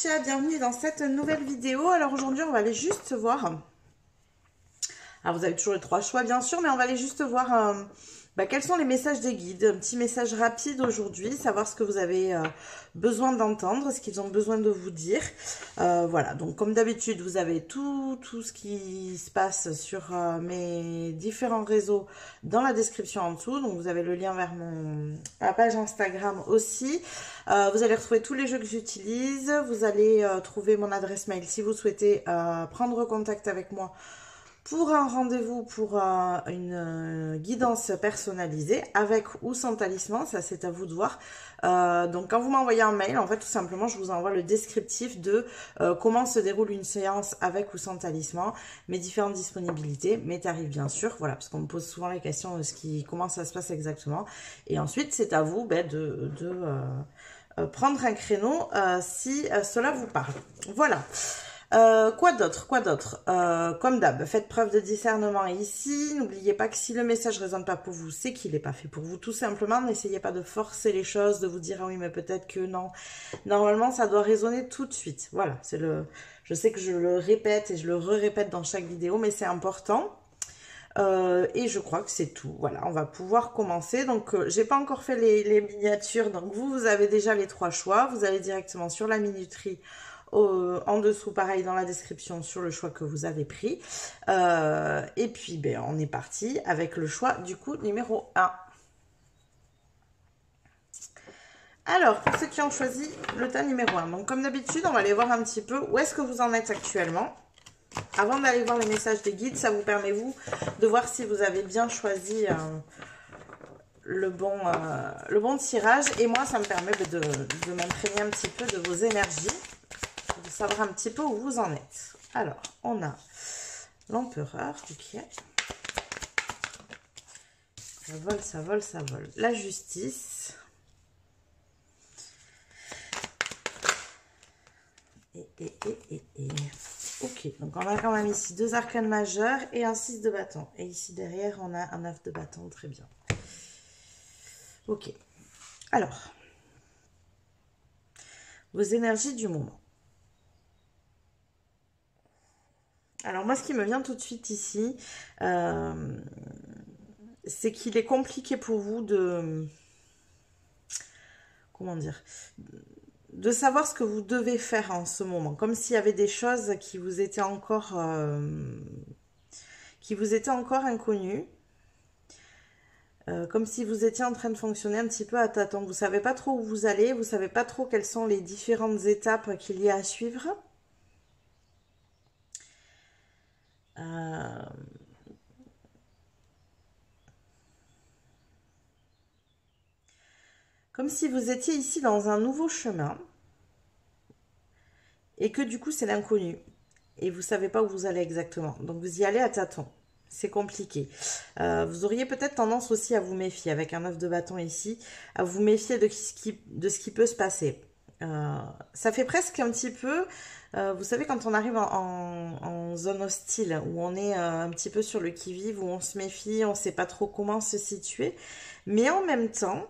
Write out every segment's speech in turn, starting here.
Laetitia, bienvenue dans cette nouvelle vidéo. Alors aujourd'hui on va aller juste voir, alors vous avez toujours les trois choix bien sûr, mais on va aller juste voir quels sont les messages des guides, un petit message rapide aujourd'hui, savoir ce que vous avez besoin d'entendre, ce qu'ils ont besoin de vous dire. Voilà, donc comme d'habitude vous avez tout ce qui se passe sur mes différents réseaux dans la description en dessous, donc vous avez le lien vers ma page Instagram aussi. Vous allez retrouver tous les jeux que j'utilise, vous allez trouver mon adresse mail si vous souhaitez prendre contact avec moi pour un rendez-vous pour une guidance personnalisée avec ou sans talisman, ça c'est à vous de voir. Donc quand vous m'envoyez un mail, en fait tout simplement je vous envoie le descriptif de comment se déroule une séance avec ou sans talisman, mes différentes disponibilités, mes tarifs bien sûr, voilà, parce qu'on me pose souvent la question de comment ça se passe exactement. Et ensuite c'est à vous de prendre un créneau si cela vous parle. Voilà. Quoi d'autre? Comme d'hab, faites preuve de discernement ici. N'oubliez pas que si le message ne résonne pas pour vous, c'est qu'il n'est pas fait pour vous. Tout simplement, n'essayez pas de forcer les choses, de vous dire ah oui, mais peut-être que non. Normalement, ça doit résonner tout de suite. Voilà, je sais que je le répète et je le répète dans chaque vidéo, mais c'est important. Et je crois que c'est tout. Voilà, on va pouvoir commencer. Donc, j'ai pas encore fait les miniatures. Donc, vous avez déjà les trois choix. Vous allez directement sur la minuterie. En dessous, pareil, dans la description sur le choix que vous avez pris. Et puis, on est parti avec le choix du coup numéro 1. Alors, pour ceux qui ont choisi le tas numéro 1, donc comme d'habitude, on va aller voir un petit peu où est-ce que vous en êtes actuellement. Avant d'aller voir les messages des guides, ça vous permet, vous, de voir si vous avez bien choisi le bon tirage. Et moi, ça me permet de m'imprégner un petit peu de vos énergies, de savoir un petit peu où vous en êtes. Alors, on a l'empereur, ok. Ça vole, ça vole, ça vole. La justice. Ok, donc on a quand même ici 2 arcanes majeures et un 6 de bâton. Et ici derrière, on a un 9 de bâton, très bien. Ok, alors, vos énergies du moment. Alors moi, ce qui me vient tout de suite ici, c'est qu'il est compliqué pour vous de... Comment dire ? De savoir ce que vous devez faire en ce moment. Comme s'il y avait des choses qui vous étaient encore inconnues. Comme si vous étiez en train de fonctionner un petit peu à tâtons. Vous ne savez pas trop où vous allez, vous ne savez pas trop quelles sont les différentes étapes qu'il y a à suivre. Comme si vous étiez ici dans un nouveau chemin et que du coup c'est l'inconnu et vous ne savez pas où vous allez exactement. Donc vous y allez à tâtons. C'est compliqué. Vous auriez peut-être tendance aussi à vous méfier, avec un 9 de bâton ici, à vous méfier de ce qui peut se passer. Ça fait presque un petit peu, vous savez, quand on arrive en zone hostile, où on est un petit peu sur le qui-vive, où on se méfie, on ne sait pas trop comment se situer. Mais en même temps,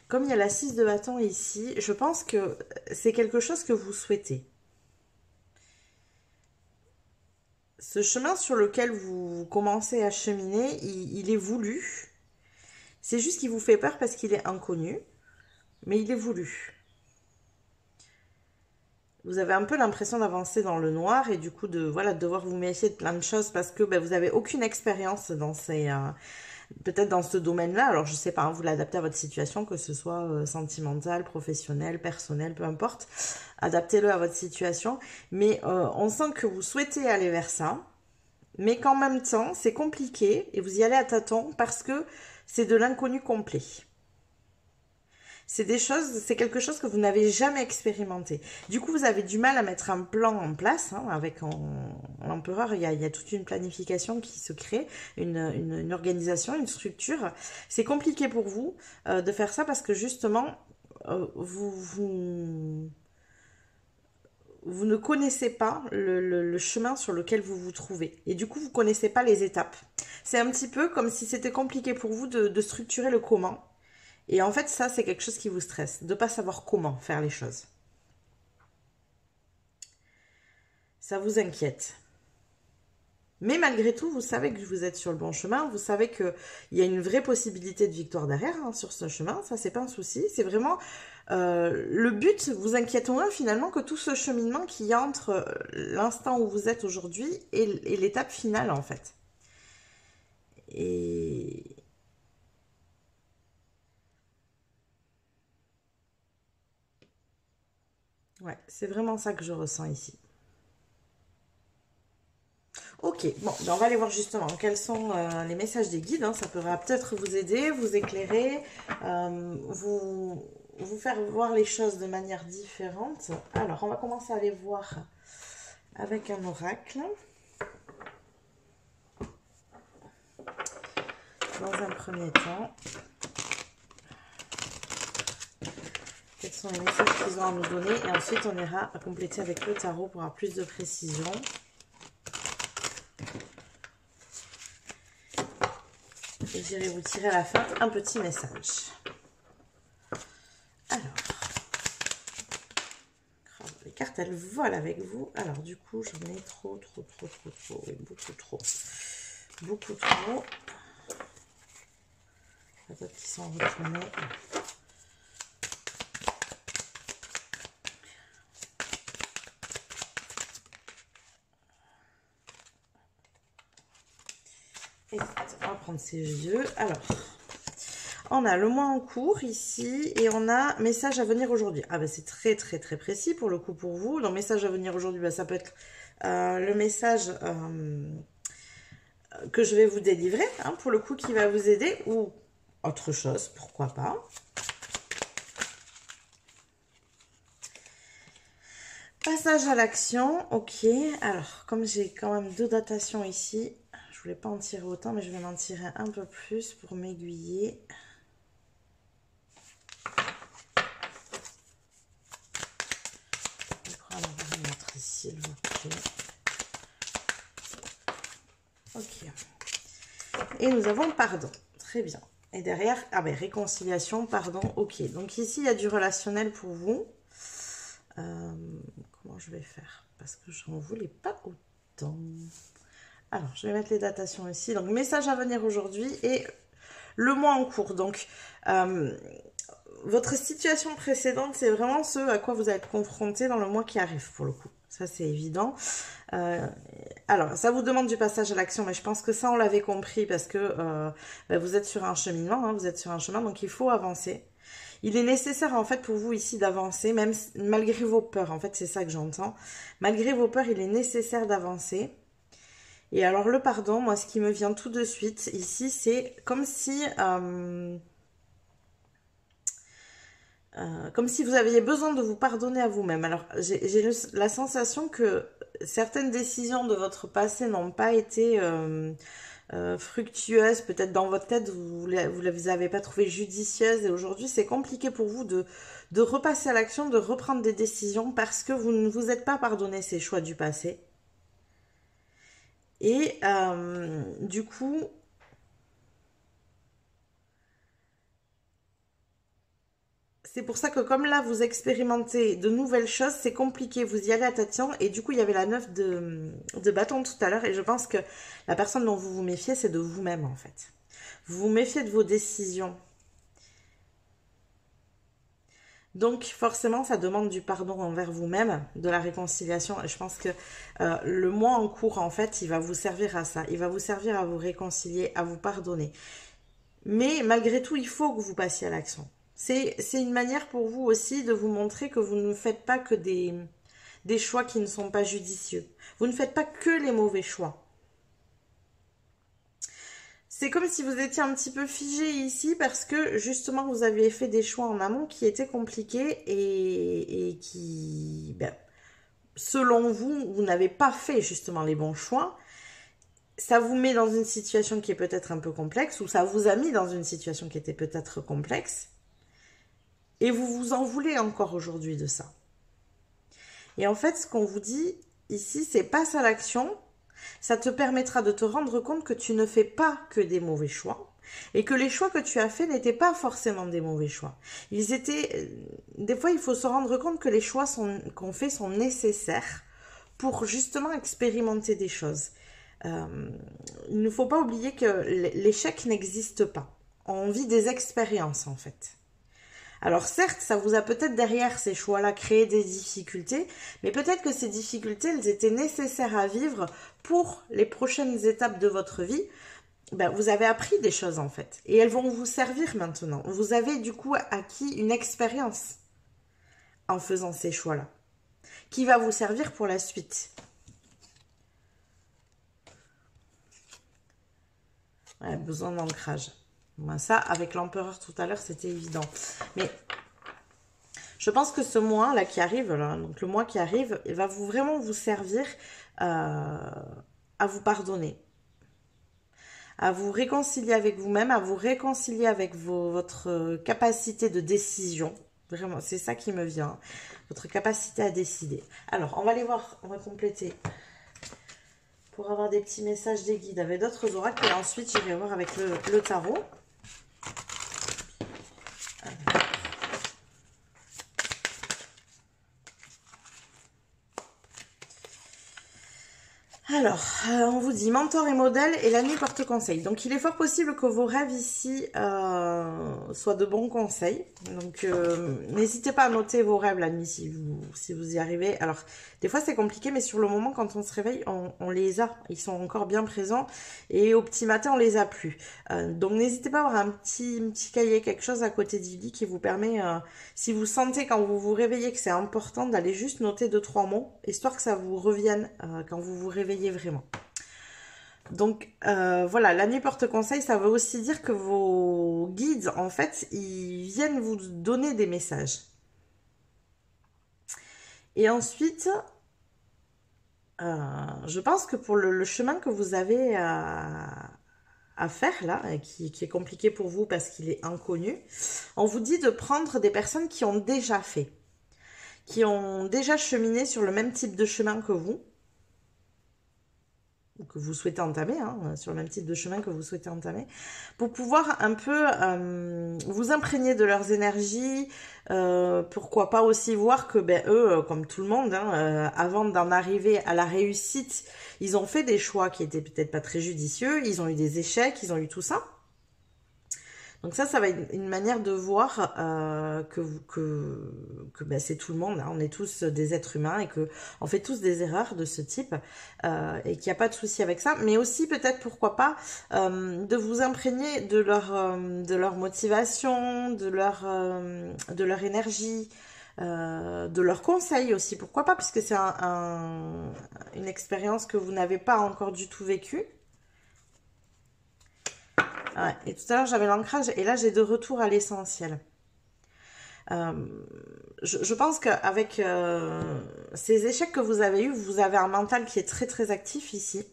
comme il y a la 6 de bâton ici, je pense que c'est quelque chose que vous souhaitez. Ce chemin sur lequel vous commencez à cheminer, il est voulu. C'est juste qu'il vous fait peur parce qu'il est inconnu, mais il est voulu. Vous avez un peu l'impression d'avancer dans le noir et du coup de devoir vous méfier de plein de choses parce que vous n'avez aucune expérience dans peut-être dans ce domaine-là. Alors je sais pas, hein, vous l'adaptez à votre situation, que ce soit sentimentale, professionnelle, personnelle, peu importe. Adaptez-le à votre situation. Mais on sent que vous souhaitez aller vers ça, mais qu'en même temps, c'est compliqué et vous y allez à tâtons parce que c'est de l'inconnu complet. C'est quelque chose que vous n'avez jamais expérimenté. Du coup, vous avez du mal à mettre un plan en place. Hein, avec l'empereur, il y a toute une planification qui se crée, une organisation, une structure. C'est compliqué pour vous de faire ça parce que justement, vous ne connaissez pas le chemin sur lequel vous vous trouvez. Et du coup, vous ne connaissez pas les étapes. C'est un petit peu comme si c'était compliqué pour vous de structurer le comment. Et en fait, ça, c'est quelque chose qui vous stresse, de ne pas savoir comment faire les choses. Ça vous inquiète. Mais malgré tout, vous savez que vous êtes sur le bon chemin. Vous savez qu'il y a une vraie possibilité de victoire derrière hein, sur ce chemin. Ça, c'est pas un souci. C'est vraiment le but. Vous inquiétez moins finalement que tout ce cheminement qu'il y a entre l'instant où vous êtes aujourd'hui et l'étape finale en fait. Et... ouais, c'est vraiment ça que je ressens ici. Ok, bon, ben on va aller voir justement quels sont les messages des guides. Hein, ça pourra peut-être vous aider, vous éclairer, vous faire voir les choses de manière différente. Alors, on va commencer à aller voir avec un oracle. Dans un premier temps, quels sont les messages qu'ils ont à nous donner. Et ensuite, on ira à compléter avec le tarot pour avoir plus de précision. Et j'irai vous tirer à la fin un petit message. Alors, les cartes, elles volent avec vous. Alors, du coup, j'en ai trop. Oui, beaucoup trop. Beaucoup trop. Il y a d'autres qui sont retournés. Et on va prendre ces yeux. Alors, on a le mois en cours ici et on a message à venir aujourd'hui. Ah ben c'est très précis pour le coup pour vous. Donc message à venir aujourd'hui, ben, ça peut être le message que je vais vous délivrer, hein, pour le coup qui va vous aider ou autre chose, pourquoi pas. Passage à l'action, ok. Alors, comme j'ai quand même 2 datations ici, je voulais pas en tirer autant, mais je vais m'en tirer un peu plus pour m'aiguiller. Je crois en avoir une autre ici, s'il vous plaît. Ok. Et nous avons pardon. Très bien. Et derrière, ah ben réconciliation, pardon, ok. Donc ici, il y a du relationnel pour vous. Comment je vais faire? Parce que je n'en voulais pas autant. Alors, je vais mettre les datations ici. Donc, message à venir aujourd'hui et le mois en cours. Donc, votre situation précédente, c'est vraiment ce à quoi vous allez être confronté dans le mois qui arrive, pour le coup. Ça, c'est évident. Alors, ça vous demande du passage à l'action, mais je pense que ça, on l'avait compris parce que vous êtes sur un cheminement, hein, vous êtes sur un chemin, donc il faut avancer. Il est nécessaire, en fait, pour vous ici d'avancer, même malgré vos peurs. En fait, c'est ça que j'entends. Malgré vos peurs, il est nécessaire d'avancer. Et alors, le pardon, moi, ce qui me vient tout de suite ici, c'est comme si vous aviez besoin de vous pardonner à vous-même. Alors, j'ai la sensation que certaines décisions de votre passé n'ont pas été fructueuses. Peut-être dans votre tête, vous les avez pas trouvées judicieuses. Et aujourd'hui, c'est compliqué pour vous de repasser à l'action, de reprendre des décisions parce que vous ne vous êtes pas pardonné ces choix du passé. Et du coup... c'est pour ça que comme là, vous expérimentez de nouvelles choses, c'est compliqué, vous y allez à tâtons. Et du coup, il y avait la 9 de bâton tout à l'heure. Et je pense que la personne dont vous vous méfiez, c'est de vous-même en fait. Vous vous méfiez de vos décisions. Donc forcément, ça demande du pardon envers vous-même, de la réconciliation. Et je pense que le mois en cours, en fait, il va vous servir à ça. Il va vous servir à vous réconcilier, à vous pardonner. Mais malgré tout, il faut que vous passiez à l'action. C'est une manière pour vous aussi de vous montrer que vous ne faites pas que des choix qui ne sont pas judicieux. Vous ne faites pas que les mauvais choix. C'est comme si vous étiez un petit peu figé ici parce que justement vous aviez fait des choix en amont qui étaient compliqués et qui, ben, selon vous, vous n'avez pas fait justement les bons choix. Ça vous met dans une situation qui est peut-être un peu complexe ou ça vous a mis dans une situation qui était peut-être complexe. Et vous vous en voulez encore aujourd'hui de ça. Et en fait, ce qu'on vous dit ici, c'est passe à l'action. Ça te permettra de te rendre compte que tu ne fais pas que des mauvais choix. Et que les choix que tu as faits n'étaient pas forcément des mauvais choix. Ils étaient... Des fois, il faut se rendre compte que les choix qu'on fait sont nécessaires pour justement expérimenter des choses. Il ne faut pas oublier que l'échec n'existe pas. On vit des expériences en fait. Alors certes, ça vous a peut-être derrière ces choix-là créé des difficultés, mais peut-être que ces difficultés, elles étaient nécessaires à vivre pour les prochaines étapes de votre vie. Ben, vous avez appris des choses en fait, et elles vont vous servir maintenant. Vous avez du coup acquis une expérience en faisant ces choix-là, qui va vous servir pour la suite. Ouais, besoin d'ancrage. Ben, ça, avec l'empereur tout à l'heure, c'était évident. Mais je pense que ce mois là qui arrive, là, donc le mois qui arrive, il va vraiment vous servir à vous pardonner, à vous réconcilier avec vous-même, à vous réconcilier avec votre capacité de décision. Vraiment, c'est ça qui me vient, votre capacité à décider. Alors, on va aller voir, on va compléter pour avoir des petits messages des guides avec d'autres oracles. Et ensuite, j'irai voir avec le tarot. Alors, on vous dit mentor et modèle et la nuit porte conseil. Donc, il est fort possible que vos rêves ici soient de bons conseils. Donc, n'hésitez pas à noter vos rêves la nuit si vous y arrivez. Alors, des fois, c'est compliqué, mais sur le moment, quand on se réveille, on les a. Ils sont encore bien présents. Et au petit matin, on les a plus. Donc, n'hésitez pas à avoir un petit cahier, quelque chose à côté du lit qui vous permet, si vous sentez quand vous vous réveillez que c'est important, d'aller juste noter 2-3 mots, histoire que ça vous revienne quand vous vous réveillez vraiment. Donc voilà, la nuit porte conseil, ça veut aussi dire que vos guides, en fait, ils viennent vous donner des messages. Et ensuite, je pense que pour le chemin que vous avez à faire là, qui est compliqué pour vous parce qu'il est inconnu, on vous dit de prendre des personnes qui ont déjà fait, qui ont déjà cheminé sur le même type de chemin que vous souhaitez entamer, hein, sur le même type de chemin que vous souhaitez entamer, pour pouvoir un peu vous imprégner de leurs énergies, pourquoi pas aussi voir que eux, comme tout le monde, hein, avant d'en arriver à la réussite, ils ont fait des choix qui étaient peut-être pas très judicieux, ils ont eu des échecs, ils ont eu tout ça. Donc ça va être une manière de voir que c'est tout le monde, hein. On est tous des êtres humains et que on fait tous des erreurs de ce type et qu'il n'y a pas de souci avec ça. Mais aussi peut-être, pourquoi pas, de vous imprégner de leur motivation, de leur énergie, de leurs conseils aussi. Pourquoi pas, puisque c'est une expérience que vous n'avez pas encore du tout vécue. Ouais, et tout à l'heure j'avais l'ancrage et là j'ai de retour à l'essentiel. Je pense qu'avec ces échecs que vous avez eus, vous avez un mental qui est très très actif ici.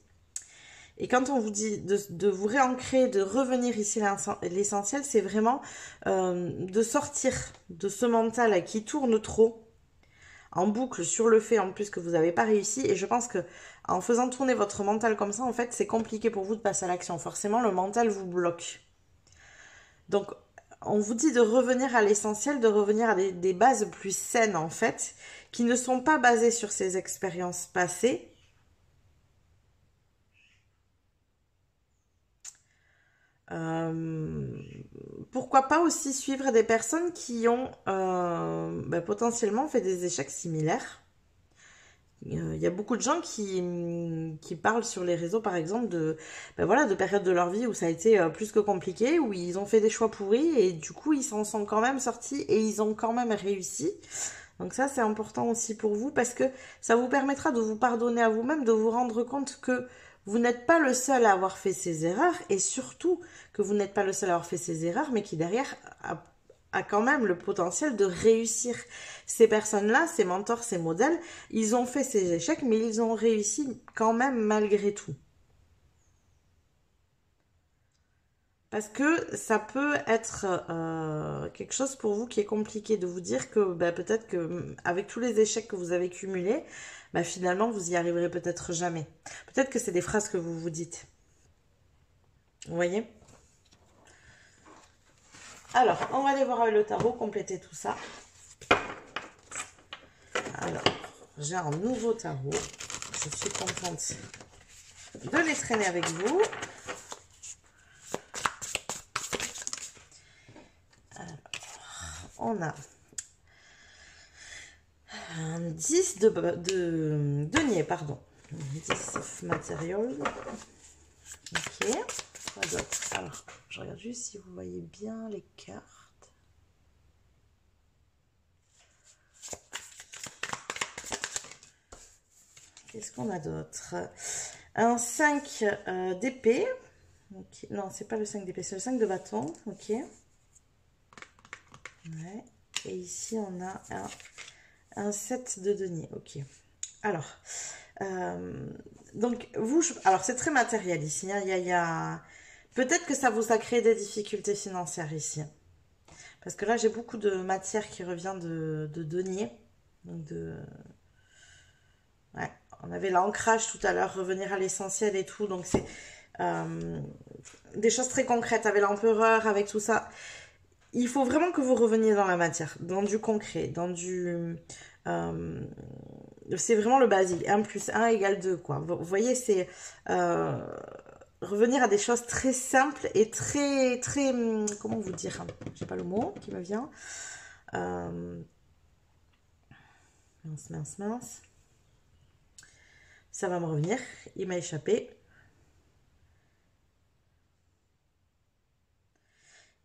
Et quand on vous dit de vous réancrer, de revenir ici à l'essentiel, c'est vraiment de sortir de ce mental qui tourne trop en boucle sur le fait en plus que vous n'avez pas réussi. Et je pense que en faisant tourner votre mental comme ça, en fait, c'est compliqué pour vous de passer à l'action. Forcément, le mental vous bloque. Donc, on vous dit de revenir à l'essentiel, de revenir à des bases plus saines, en fait, qui ne sont pas basées sur ces expériences passées. Pourquoi pas aussi suivre des personnes qui ont potentiellement fait des échecs similaires. Il y a beaucoup de gens qui parlent sur les réseaux, par exemple, de périodes de leur vie où ça a été plus que compliqué, où ils ont fait des choix pourris et du coup, ils s'en sont quand même sortis et ils ont quand même réussi. Donc ça, c'est important aussi pour vous parce que ça vous permettra de vous pardonner à vous-même, de vous rendre compte que vous n'êtes pas le seul à avoir fait ces erreurs et surtout que vous n'êtes pas le seul à avoir fait ces erreurs, mais qui derrière a quand même le potentiel de réussir. Ces personnes-là, ces mentors, ces modèles, ils ont fait ces échecs, mais ils ont réussi quand même malgré tout. Parce que ça peut être quelque chose pour vous qui est compliqué de vous dire que peut-être que avec tous les échecs que vous avez cumulés, finalement vous y arriverez peut-être jamais. Peut-être que c'est des phrases que vous vous dites. Vous voyez ? Alors, on va aller voir avec le tarot, compléter tout ça. Alors, j'ai un nouveau tarot. je suis contente de les traîner avec vous. Alors, on a un 10 de denier, pardon. 10 of material. Ok. Quoi d'autre? Alors, je regarde juste si vous voyez bien les cartes. Qu'est-ce qu'on a d'autre? Un 5 d'épée. Okay. Non, c'est pas le 5 d'épée, c'est le 5 de bâton. Ok. Ouais. Et ici, on a un 7 de denier. Ok. Alors, donc, vous, alors c'est très matériel ici. Hein. Peut-être que ça vous a créé des difficultés financières ici. Parce que là, j'ai beaucoup de matière qui revient de denier. Donc, ouais. On avait l'ancrage tout à l'heure, revenir à l'essentiel et tout. Donc, c'est des choses très concrètes avec l'empereur, avec tout ça. Il faut vraiment que vous reveniez dans la matière, dans du concret, dans du... c'est vraiment le basique. 1 plus 1 égale 2, quoi. Vous voyez, c'est revenir à des choses très simples et très... comment vous dire? J'ai pas le mot qui me vient. Mince. Ça va me revenir. Il m'a échappé.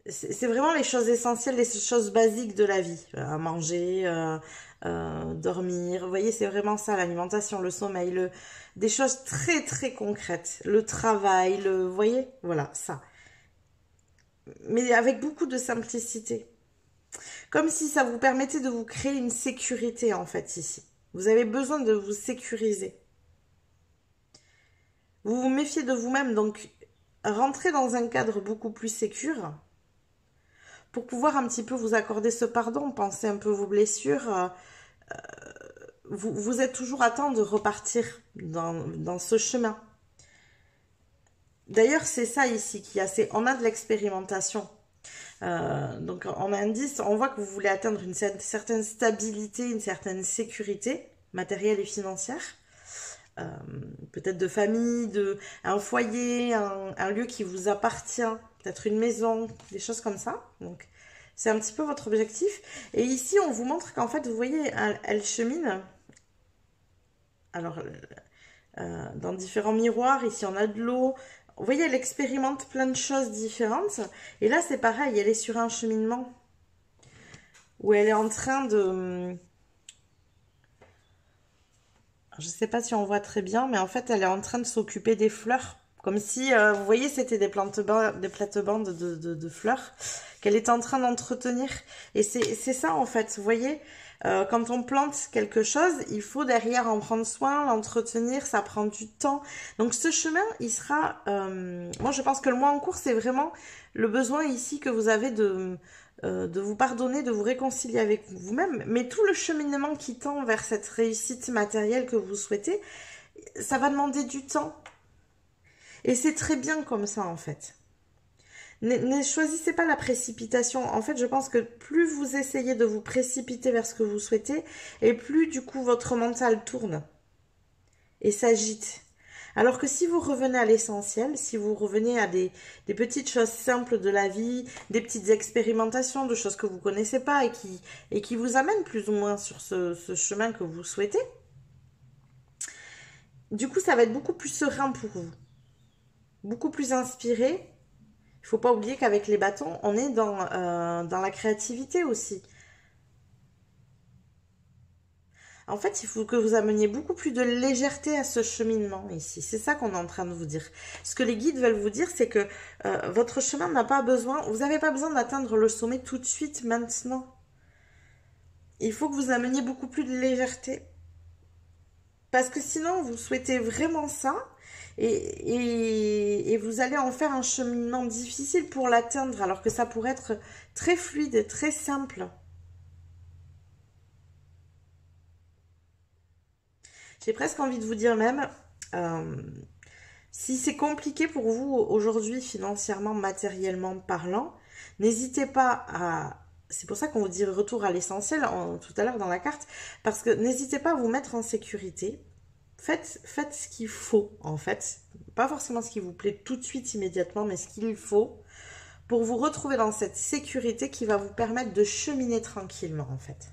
C'est vraiment les choses essentielles, les choses basiques de la vie. Manger, dormir. Vous voyez, c'est vraiment ça, l'alimentation, le sommeil, des choses très très concrètes. Le travail, vous voyez, voilà, ça. Mais avec beaucoup de simplicité. Comme si ça vous permettait de vous créer une sécurité, en fait, ici. Vous avez besoin de vous sécuriser. Vous vous méfiez de vous-même, donc rentrez dans un cadre beaucoup plus sécure pour pouvoir un petit peu vous accorder ce pardon, penser un peu vos blessures. Vous êtes toujours à temps de repartir dans ce chemin. D'ailleurs, c'est ça ici qui a, on a de l'expérimentation. Donc en indice, on voit que vous voulez atteindre une certaine stabilité, une certaine sécurité matérielle et financière. Peut-être de famille, un foyer, un lieu qui vous appartient, peut-être une maison, des choses comme ça. Donc c'est un petit peu votre objectif. Et ici, on vous montre qu'en fait, vous voyez, elle chemine. Alors, dans différents miroirs, ici on a de l'eau. Vous voyez, elle expérimente plein de choses différentes. Et là, c'est pareil, elle est sur un cheminement où elle est en train de... Je ne sais pas si on voit très bien, mais en fait, elle est en train de s'occuper des fleurs. Comme si, vous voyez, c'était des plates-bandes de fleurs qu'elle est en train d'entretenir. Et c'est ça, en fait, vous voyez, quand on plante quelque chose, il faut derrière en prendre soin, l'entretenir, ça prend du temps. Donc, ce chemin, il sera... moi, je pense que le mois en cours, c'est vraiment le besoin ici que vous avez de vous pardonner, de vous réconcilier avec vous-même. Mais tout le cheminement qui tend vers cette réussite matérielle que vous souhaitez, ça va demander du temps. Et c'est très bien comme ça, en fait. Ne choisissez pas la précipitation. En fait, je pense que plus vous essayez de vous précipiter vers ce que vous souhaitez, et plus, du coup, votre mental tourne et s'agite. Alors que si vous revenez à l'essentiel, si vous revenez à des petites choses simples de la vie, des petites expérimentations de choses que vous ne connaissez pas et qui vous amènent plus ou moins sur ce chemin que vous souhaitez, du coup, ça va être beaucoup plus serein pour vous. Beaucoup plus inspiré. Il ne faut pas oublier qu'avec les bâtons, on est dans la créativité aussi. En fait, il faut que vous ameniez beaucoup plus de légèreté à ce cheminement ici. C'est ça qu'on est en train de vous dire. Ce que les guides veulent vous dire, c'est que votre chemin n'a pas besoin, vous n'avez pas besoin d'atteindre le sommet tout de suite, maintenant. Il faut que vous ameniez beaucoup plus de légèreté. Parce que sinon, vous souhaitez vraiment ça et vous allez en faire un cheminement difficile pour l'atteindre, alors que ça pourrait être très fluide et très simple. J'ai presque envie de vous dire même, si c'est compliqué pour vous aujourd'hui, financièrement, matériellement parlant, n'hésitez pas à... C'est pour ça qu'on vous dit retour à l'essentiel tout à l'heure dans la carte, parce que n'hésitez pas à vous mettre en sécurité. Faites ce qu'il faut, en fait. Pas forcément ce qui vous plaît tout de suite, immédiatement, mais ce qu'il faut pour vous retrouver dans cette sécurité qui va vous permettre de cheminer tranquillement, en fait.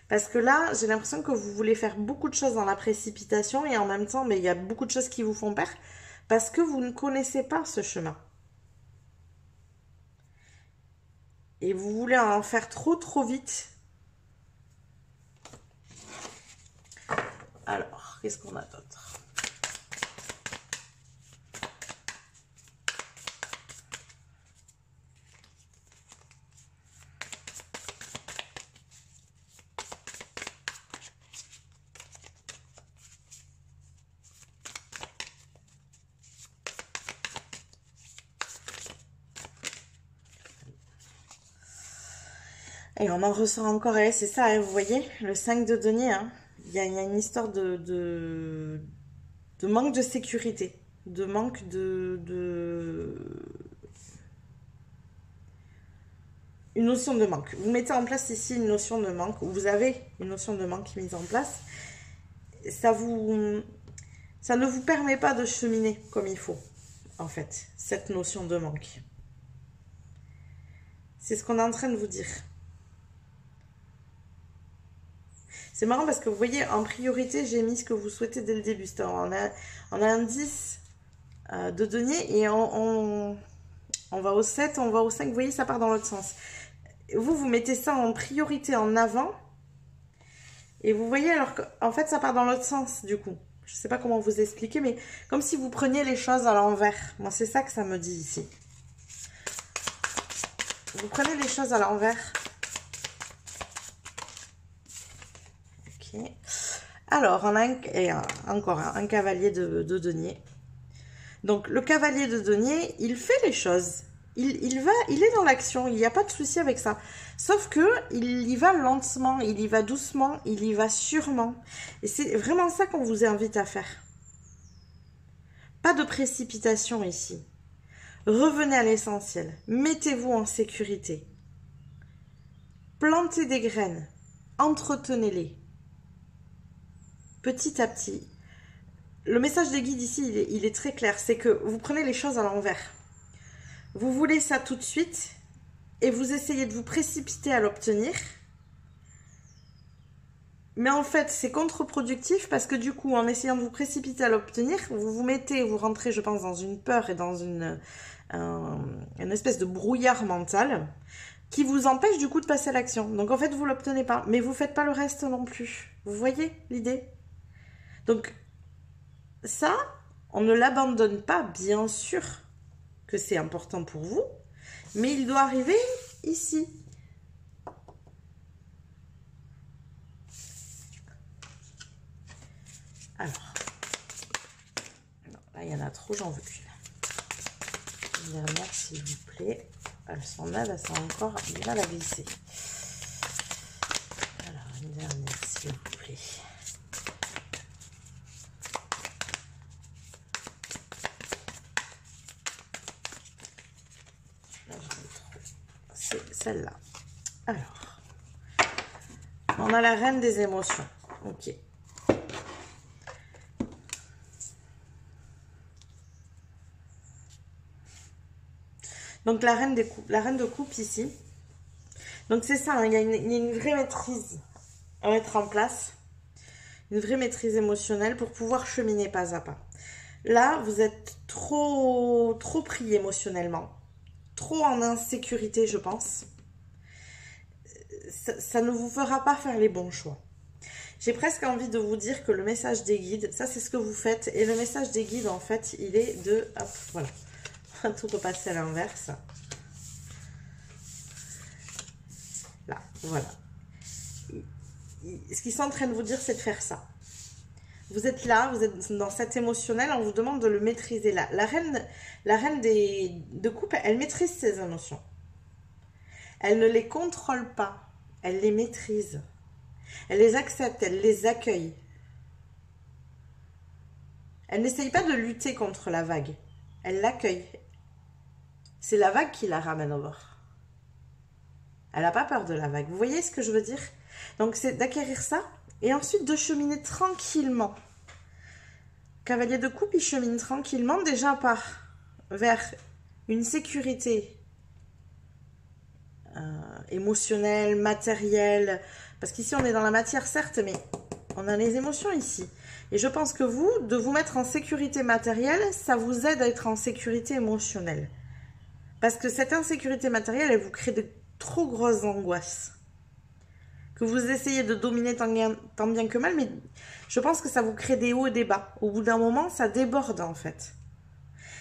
Parce que là, j'ai l'impression que vous voulez faire beaucoup de choses dans la précipitation et en même temps, mais il y a beaucoup de choses qui vous font peur parce que vous ne connaissez pas ce chemin. Et vous voulez en faire trop vite. Alors, qu'est-ce qu'on a d'autre? Et on en ressent encore, c'est ça, hein, vous voyez, le 5 de denier, hein, il y a une histoire de manque de sécurité, de manque une notion de manque. Vous mettez en place ici une notion de manque, ou vous avez une notion de manque mise en place, ça ne vous permet pas de cheminer comme il faut, en fait, cette notion de manque. C'est ce qu'on est en train de vous dire. C'est marrant parce que vous voyez, en priorité, j'ai mis ce que vous souhaitez dès le début. On a un 10 de denier et on va au 7, on va au 5. Vous voyez, ça part dans l'autre sens. Vous mettez ça en priorité en avant. Et vous voyez, alors qu'en fait, ça part dans l'autre sens, du coup. Je ne sais pas comment vous expliquer, mais comme si vous preniez les choses à l'envers. Moi, c'est ça que ça me dit ici. Vous prenez les choses à l'envers. Alors, on a encore un cavalier de denier. Donc, le cavalier de denier, il fait les choses. Il est dans l'action, il n'y a pas de souci avec ça. Sauf que il y va lentement, il y va doucement, il y va sûrement. Et c'est vraiment ça qu'on vous invite à faire. Pas de précipitation ici. Revenez à l'essentiel. Mettez-vous en sécurité. Plantez des graines. Entretenez-les. Petit à petit. Le message des guides ici, il est très clair. C'est que vous prenez les choses à l'envers. Vous voulez ça tout de suite et vous essayez de vous précipiter à l'obtenir. Mais en fait, c'est contre-productif parce que du coup, en essayant de vous précipiter à l'obtenir, vous rentrez, je pense, dans une peur et dans une espèce de brouillard mental qui vous empêche du coup de passer à l'action. Donc en fait, vous ne l'obtenez pas, mais vous ne faites pas le reste non plus. Vous voyez l'idée? Donc ça, on ne l'abandonne pas, bien sûr que c'est important pour vous, mais il doit arriver ici. Alors, non, là il y en a trop, j'en veux qu'une. Une dernière s'il vous plaît. Elles sont là, elles sont encore du mal à glisser. Alors, une dernière s'il vous plaît. C'est celle-là. Alors, on a la reine des émotions. Ok. Donc la reine de coupe ici. Donc c'est ça, hein, il y a une vraie maîtrise à mettre en place. Une vraie maîtrise émotionnelle pour pouvoir cheminer pas à pas. Là, vous êtes trop pris émotionnellement. Trop en insécurité, je pense. Ça ne vous fera pas faire les bons choix. J'ai presque envie de vous dire que le message des guides, ça c'est ce que vous faites. Et le message des guides, en fait, il est de... Hop, voilà. On va tout repasser à l'inverse. Là, voilà. Ce qu'ils sont en train de vous dire, c'est de faire ça. Vous êtes là, vous êtes dans cet émotionnel, on vous demande de le maîtriser là. La reine de coupe, elle maîtrise ses émotions. Elle ne les contrôle pas, elle les maîtrise. Elle les accepte, elle les accueille. Elle n'essaye pas de lutter contre la vague. Elle l'accueille. C'est la vague qui la ramène au bord. Elle n'a pas peur de la vague. Vous voyez ce que je veux dire? Donc c'est d'acquérir ça Et ensuite de cheminer tranquillement. Cavalier de coupe, il chemine tranquillement déjà vers une sécurité émotionnelle, matérielle. Parce qu'ici, on est dans la matière, certes, mais on a les émotions ici. Et je pense que vous, de vous mettre en sécurité matérielle, ça vous aide à être en sécurité émotionnelle. Parce que cette insécurité matérielle, elle vous crée de trop grosses angoisses. Que vous essayez de dominer tant bien que mal, mais je pense que ça vous crée des hauts et des bas. Au bout d'un moment, ça déborde en fait.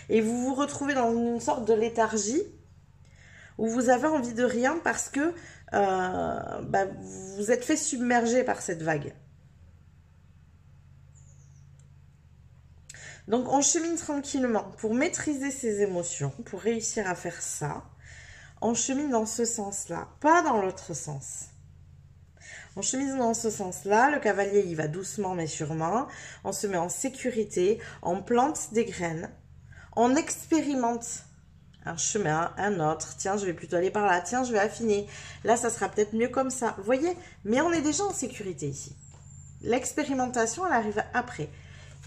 Et vous vous retrouvez dans une sorte de léthargie où vous avez envie de rien parce que vous êtes fait submerger par cette vague. Donc on chemine tranquillement pour maîtriser ses émotions, pour réussir à faire ça. On chemine dans ce sens-là, pas dans l'autre sens. On chemine dans ce sens-là, le cavalier il va doucement mais sûrement, on se met en sécurité, on plante des graines, on expérimente un chemin, un autre, tiens je vais plutôt aller par là, tiens je vais affiner, là ça sera peut-être mieux comme ça, vous voyez, mais on est déjà en sécurité ici. L'expérimentation elle arrive après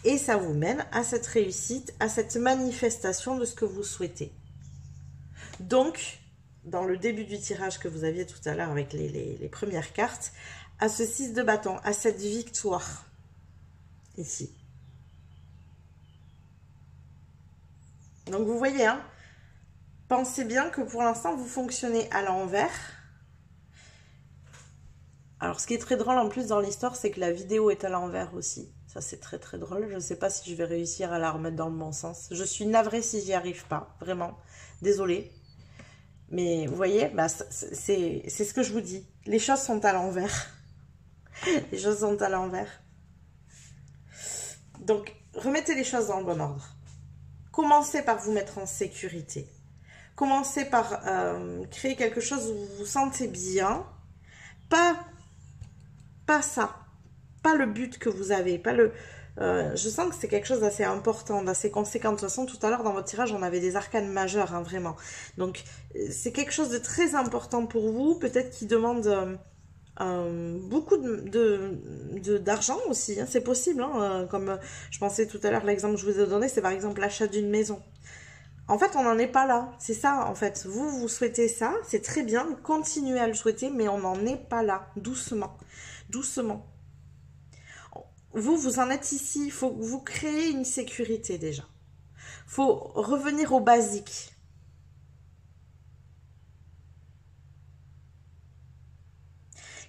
et ça vous mène à cette réussite, à cette manifestation de ce que vous souhaitez. Donc, dans le début du tirage que vous aviez tout à l'heure avec les premières cartes, à ce 6 de bâton, à cette victoire, ici. Donc vous voyez, hein, pensez bien que pour l'instant, vous fonctionnez à l'envers. Alors ce qui est très drôle en plus dans l'histoire, c'est que la vidéo est à l'envers aussi. Ça c'est très très drôle, je ne sais pas si je vais réussir à la remettre dans le bon sens. Je suis navrée si j'y arrive pas, vraiment, désolée. Mais vous voyez, bah, c'est ce que je vous dis. Les choses sont à l'envers. Les choses sont à l'envers. Donc, remettez les choses dans le bon ordre. Commencez par vous mettre en sécurité. Commencez par créer quelque chose où vous vous sentez bien. Pas ça. Pas le but que vous avez. Pas le... je sens que c'est quelque chose d'assez important, d'assez conséquent. De toute façon, tout à l'heure, dans votre tirage, on avait des arcanes majeures, hein, vraiment. Donc, c'est quelque chose de très important pour vous, peut-être qui demande beaucoup d'argent aussi. Hein, c'est possible, hein, comme je pensais tout à l'heure, l'exemple que je vous ai donné, c'est par exemple l'achat d'une maison. En fait, on n'en est pas là. C'est ça, en fait. Vous souhaitez ça, c'est très bien, continuez à le souhaiter, mais on n'en est pas là. Doucement, doucement. Vous en êtes ici, il faut que vous créez une sécurité déjà. Il faut revenir au basique.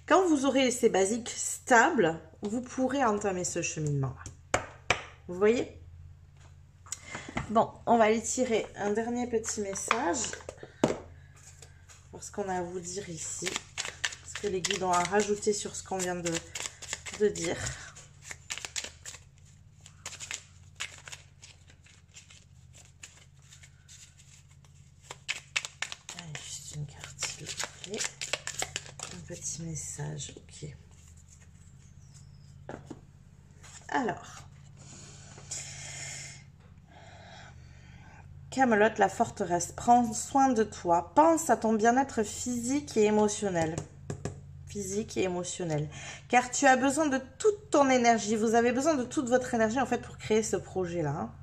Quand vous aurez ces basiques stables, vous pourrez entamer ce cheminement-là. Vous voyez? Bon, on va aller tirer un dernier petit message. Voir ce qu'on a à vous dire ici. Ce que les guides ont à rajouter sur ce qu'on vient de dire. Petit message, ok. Alors, Camelot, la forteresse, prends soin de toi, pense à ton bien-être physique et émotionnel. Physique et émotionnel. Car tu as besoin de toute ton énergie, vous avez besoin de toute votre énergie en fait pour créer ce projet-là. Hein.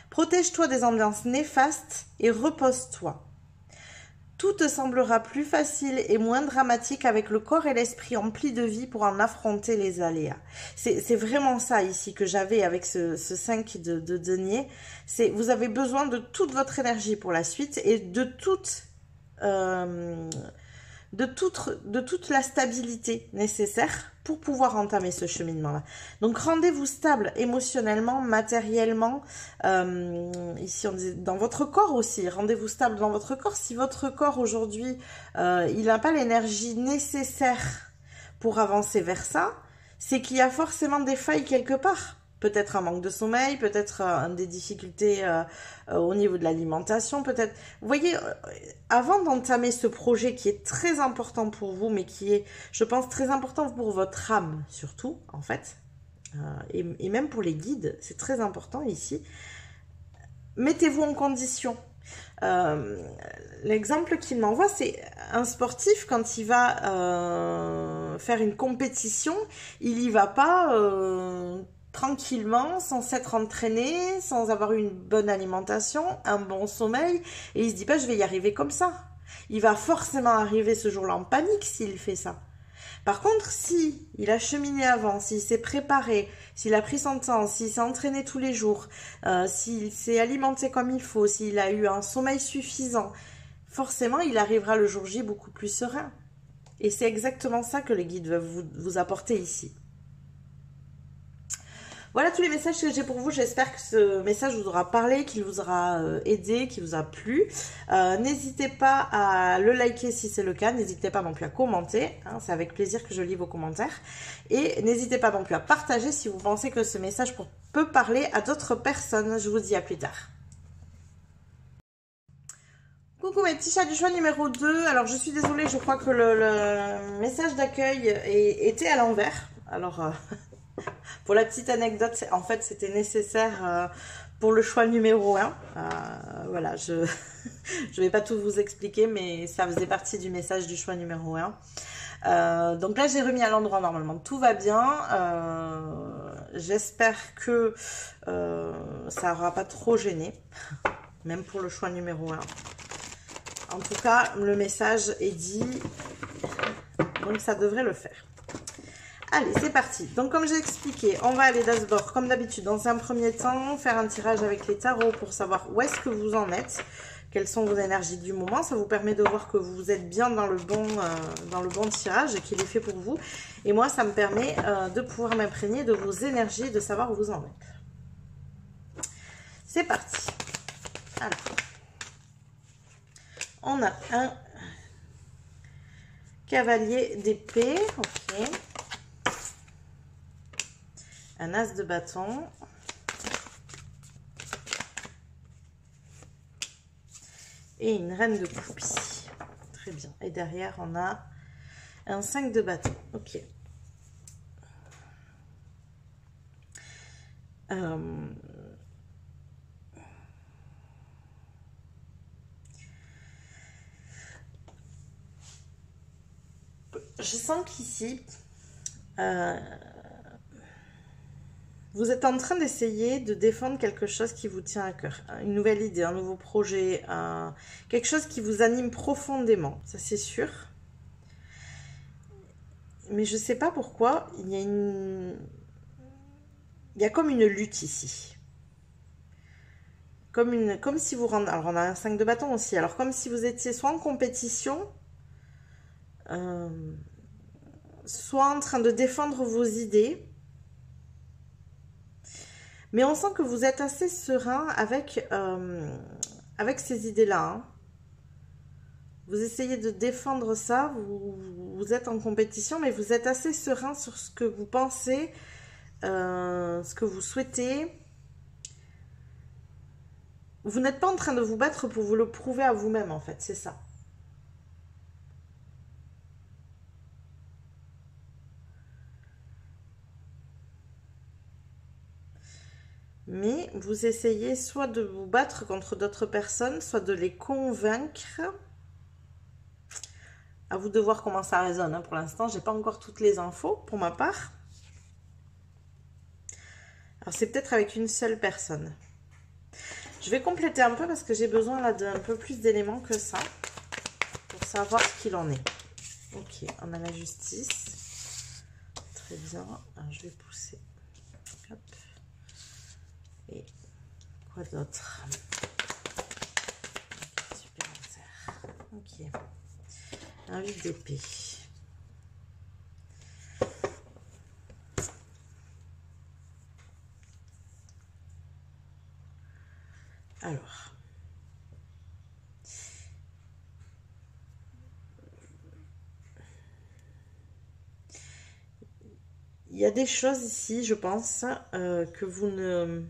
Protège-toi des ambiances néfastes et repose-toi. Tout te semblera plus facile et moins dramatique avec le corps et l'esprit emplis de vie pour en affronter les aléas. C'est vraiment ça ici que j'avais avec ce 5 de denier. Vous avez besoin de toute votre énergie pour la suite et de toute la stabilité nécessaire pour pouvoir entamer ce cheminement-là. Donc, rendez-vous stable émotionnellement, matériellement, ici on dit dans votre corps aussi, rendez-vous stable dans votre corps. Si votre corps aujourd'hui, il n'a pas l'énergie nécessaire pour avancer vers ça, c'est qu'il y a forcément des failles quelque part. Peut-être un manque de sommeil, peut-être des difficultés au niveau de l'alimentation, peut-être... Vous voyez, avant d'entamer ce projet qui est très important pour vous, mais qui est, je pense, très important pour votre âme, surtout, en fait, et même pour les guides, c'est très important ici, mettez-vous en condition. L'exemple qu'il m'envoie, c'est un sportif, quand il va faire une compétition, il y va pas tranquillement, sans s'être entraîné, sans avoir une bonne alimentation, un bon sommeil, et il se dit pas je vais y arriver comme ça. Il va forcément arriver ce jour-là en panique s'il fait ça. Par contre, si il a cheminé avant, s'il s'est préparé, s'il a pris son temps, s'il s'est entraîné tous les jours, s'il s'est alimenté comme il faut, s'il a eu un sommeil suffisant, forcément, il arrivera le jour J beaucoup plus serein. Et c'est exactement ça que les guides veulent vous apporter ici. Voilà tous les messages que j'ai pour vous. J'espère que ce message vous aura parlé, qu'il vous aura aidé, qu'il vous a plu. N'hésitez pas à le liker si c'est le cas. N'hésitez pas non plus à commenter. Hein, c'est avec plaisir que je lis vos commentaires. Et n'hésitez pas non plus à partager si vous pensez que ce message peut parler à d'autres personnes. Je vous dis à plus tard. Coucou mes petits chats du choix numéro 2. Alors je suis désolée, je crois que le message d'accueil était à l'envers. Alors... Pour la petite anecdote, en fait, c'était nécessaire pour le choix numéro 1. Voilà, je ne vais pas tout vous expliquer, mais ça faisait partie du message du choix numéro 1. Donc là, j'ai remis à l'endroit normalement. Tout va bien. J'espère que ça n'aura pas trop gêné, même pour le choix numéro 1. En tout cas, le message est dit, donc ça devrait le faire. Allez, c'est parti. Donc, comme j'ai expliqué, on va aller d'abord, comme d'habitude, dans un premier temps, faire un tirage avec les tarots pour savoir où est-ce que vous en êtes, quelles sont vos énergies du moment. Ça vous permet de voir que vous êtes bien dans le bon tirage et qu'il est fait pour vous. Et moi, ça me permet de pouvoir m'imprégner de vos énergies et de savoir où vous en êtes. C'est parti. Alors, on a un cavalier d'épée. Ok. Un as de bâton, et une reine de coupe ici. Très bien. Et derrière, on a un 5 de bâton. Ok. Je sens qu'ici, vous êtes en train d'essayer de défendre quelque chose qui vous tient à cœur. Une nouvelle idée, un nouveau projet, quelque chose qui vous anime profondément, ça c'est sûr. Mais je ne sais pas pourquoi, il y a comme une lutte ici. Comme si vous rentrez... Alors on a un 5 de bâton aussi. Alors comme si vous étiez soit en compétition, soit en train de défendre vos idées. Mais on sent que vous êtes assez serein avec ces idées-là. Hein. Vous essayez de défendre ça, vous êtes en compétition, mais vous êtes assez serein sur ce que vous pensez, ce que vous souhaitez. Vous n'êtes pas en train de vous battre pour vous le prouver à vous-même, en fait, c'est ça. Mais vous essayez soit de vous battre contre d'autres personnes, soit de les convaincre. À vous de voir comment ça résonne. Hein. Pour l'instant, je n'ai pas encore toutes les infos pour ma part. Alors, c'est peut-être avec une seule personne. Je vais compléter un peu parce que j'ai besoin là d'un peu plus d'éléments que ça pour savoir ce qu'il en est. Ok, on a la justice. Très bien. Alors, je vais pousser. Hop. Et quoi d'autre? Supplémentaire. Ok. Un 8 d'épée. Alors. Il y a des choses ici, je pense, que vous ne...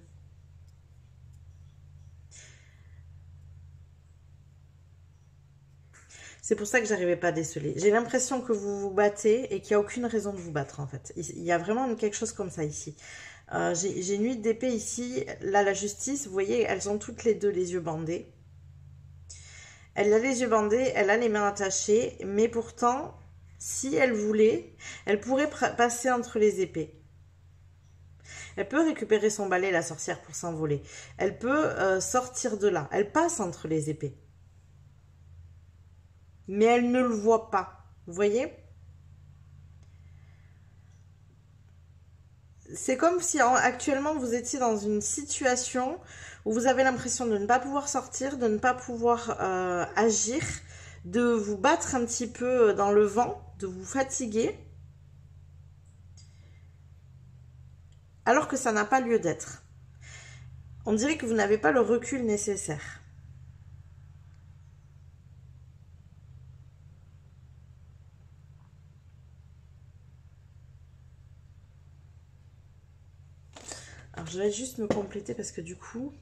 C'est pour ça que j'arrivais pas à déceler. J'ai l'impression que vous vous battez et qu'il n'y a aucune raison de vous battre, en fait. Il y a vraiment quelque chose comme ça ici. J'ai une 8 d'épée ici. Là, la justice, vous voyez, elles ont toutes les deux les yeux bandés. Elle a les yeux bandés, elle a les mains attachées, mais pourtant, si elle voulait, elle pourrait passer entre les épées. Elle peut récupérer son balai, la sorcière, pour s'envoler. Elle peut sortir de là. Elle passe entre les épées. Mais elle ne le voit pas. Vous voyez? C'est comme si actuellement vous étiez dans une situation où vous avez l'impression de ne pas pouvoir sortir, de ne pas pouvoir agir, de vous battre un petit peu dans le vent, de vous fatiguer, alors que ça n'a pas lieu d'être. On dirait que vous n'avez pas le recul nécessaire. Alors je vais juste me compléter parce que du coup,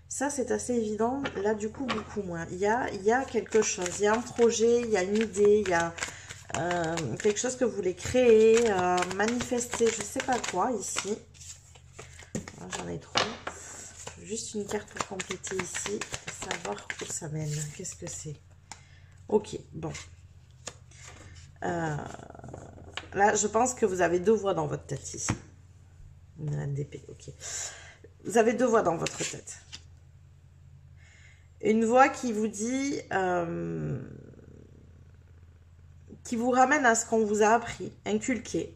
ça c'est assez évident. Là du coup, beaucoup moins. Il y a quelque chose, il y a un projet, il y a une idée, il y a quelque chose que vous voulez créer, manifester, je sais pas quoi ici. J'en ai trop. Juste une carte pour compléter ici, savoir où ça mène. Qu'est-ce que c'est? Ok, bon. Là, je pense que vous avez deux voix dans votre tête ici. Une reine d'épée, ok. Vous avez deux voix dans votre tête. Une voix qui vous dit... qui vous ramène à ce qu'on vous a appris, inculqué.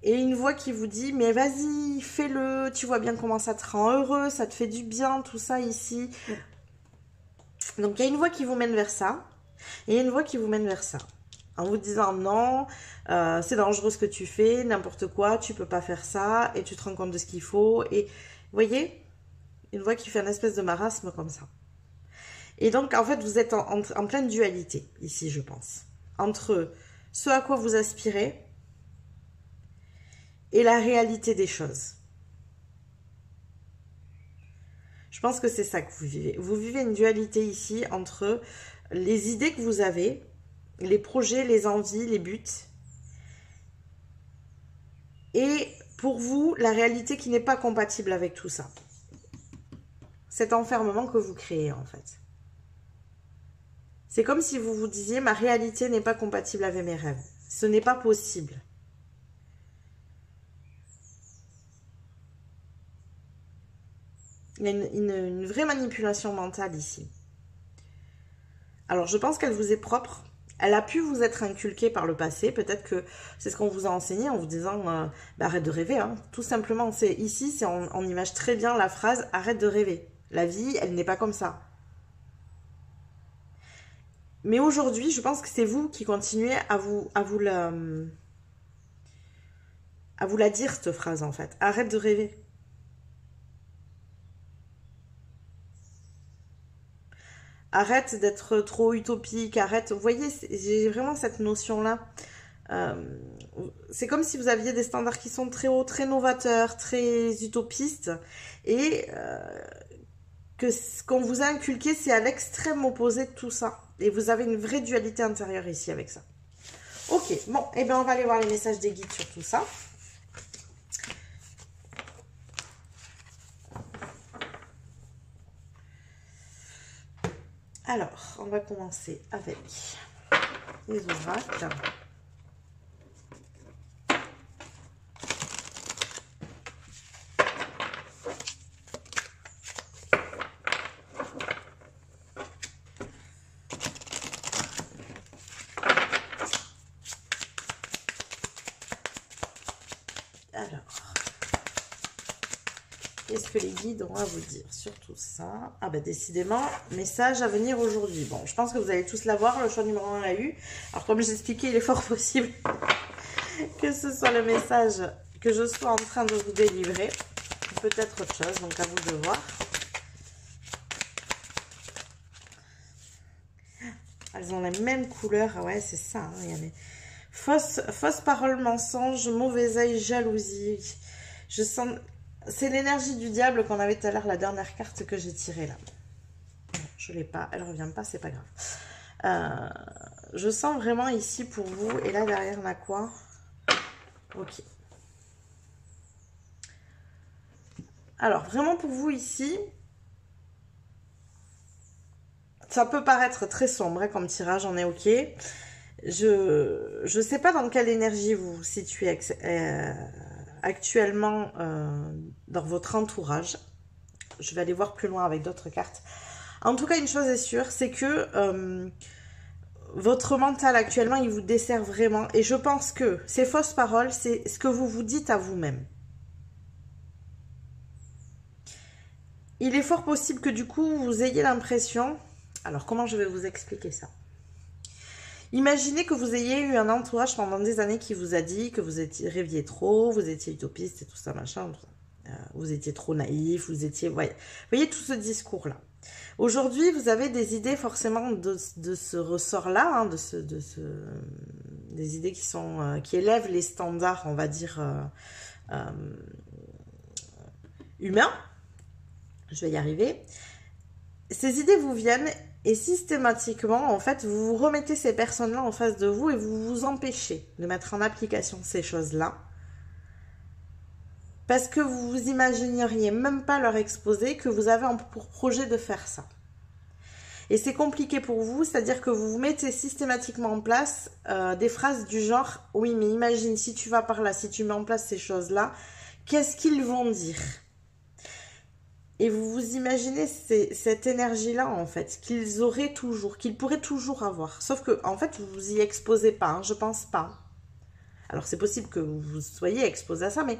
Et une voix qui vous dit, mais vas-y, fais-le, tu vois bien comment ça te rend heureux, ça te fait du bien, tout ça ici. Donc il y a une voix qui vous mène vers ça, et il y a une voix qui vous mène vers ça. En vous disant, non, c'est dangereux ce que tu fais, n'importe quoi, tu peux pas faire ça, et tu te rends compte de ce qu'il faut. Et vous voyez, une voix qui fait un espèce de marasme comme ça. Et donc, en fait, vous êtes en pleine dualité, ici, je pense. Entre ce à quoi vous aspirez et la réalité des choses. Je pense que c'est ça que vous vivez. Vous vivez une dualité ici entre les idées que vous avez, les projets, les envies, les buts, et pour vous, la réalité qui n'est pas compatible avec tout ça. Cet enfermement que vous créez, en fait. C'est comme si vous vous disiez, ma réalité n'est pas compatible avec mes rêves. Ce n'est pas possible. Il y a une vraie manipulation mentale ici. Alors, je pense qu'elle vous est propre. Elle a pu vous être inculquée par le passé. Peut-être que c'est ce qu'on vous a enseigné en vous disant bah, arrête de rêver. Hein. Tout simplement, ici, on image très bien la phrase arrête de rêver. La vie, elle n'est pas comme ça. Mais aujourd'hui, je pense que c'est vous qui continuez à vous la dire, cette phrase, en fait. Arrête de rêver. Arrête d'être trop utopique, arrête. Vous voyez, j'ai vraiment cette notion-là. C'est comme si vous aviez des standards qui sont très hauts, très novateurs, très utopistes. Et que ce qu'on vous a inculqué, c'est à l'extrême opposé de tout ça. Et vous avez une vraie dualité intérieure ici avec ça. Ok, bon, et bien on va aller voir les messages des guides sur tout ça. Alors, on va commencer avec les oracles. Alors, qu'est-ce que les guides ont à vous dire sur tout ça? Ah bah décidément, message à venir aujourd'hui. Bon, je pense que vous allez tous l'avoir, le choix numéro 1 l'a eu. Alors comme j'expliquais, il est fort possible que ce soit le message que je sois en train de vous délivrer. Peut-être autre chose, donc à vous de voir. Elles ont la même couleur, ah ouais c'est ça, hein, il y a les... Fausse parole, mensonge, mauvais œil, jalousie. Je sens... C'est l'énergie du diable qu'on avait tout à l'heure, la dernière carte que j'ai tirée là. Non, je ne l'ai pas, elle ne revient pas, c'est pas grave. Je sens vraiment ici pour vous, et là derrière on a quoi? Ok. Alors, vraiment pour vous ici, ça peut paraître très sombre hein, comme tirage, on est ok. Je sais pas dans quelle énergie vous vous situez actuellement dans votre entourage. Je vais aller voir plus loin avec d'autres cartes. En tout cas, une chose est sûre, c'est que votre mental actuellement, il vous dessert vraiment. Et je pense que ces fausses paroles, c'est ce que vous vous dites à vous-même. Il est fort possible que du coup, vous ayez l'impression... Alors, comment je vais vous expliquer ça? Imaginez que vous ayez eu un entourage pendant des années qui vous a dit que vous rêviez trop, vous étiez utopiste et tout ça, machin, tout ça. Vous étiez trop naïf, vous étiez... Vous voyez tout ce discours-là. Aujourd'hui, vous avez des idées forcément de ce ressort-là, hein, des idées qui élèvent les standards, on va dire, humains. Je vais y arriver. Ces idées vous viennent et systématiquement, en fait, vous vous remettez ces personnes-là en face de vous et vous vous empêchez de mettre en application ces choses-là. Parce que vous vous imagineriez même pas leur exposer que vous avez pour projet de faire ça. Et c'est compliqué pour vous, c'est-à-dire que vous vous mettez systématiquement en place des phrases du genre « Oui, mais imagine si tu vas par là, si tu mets en place ces choses-là, qu'est-ce qu'ils vont dire ?» Et vous vous imaginez cette énergie-là, en fait, qu'ils auraient toujours, qu'ils pourraient toujours avoir. Sauf que, en fait, vous vous y exposez pas, hein, je pense pas. Alors, c'est possible que vous soyez exposé à ça, mais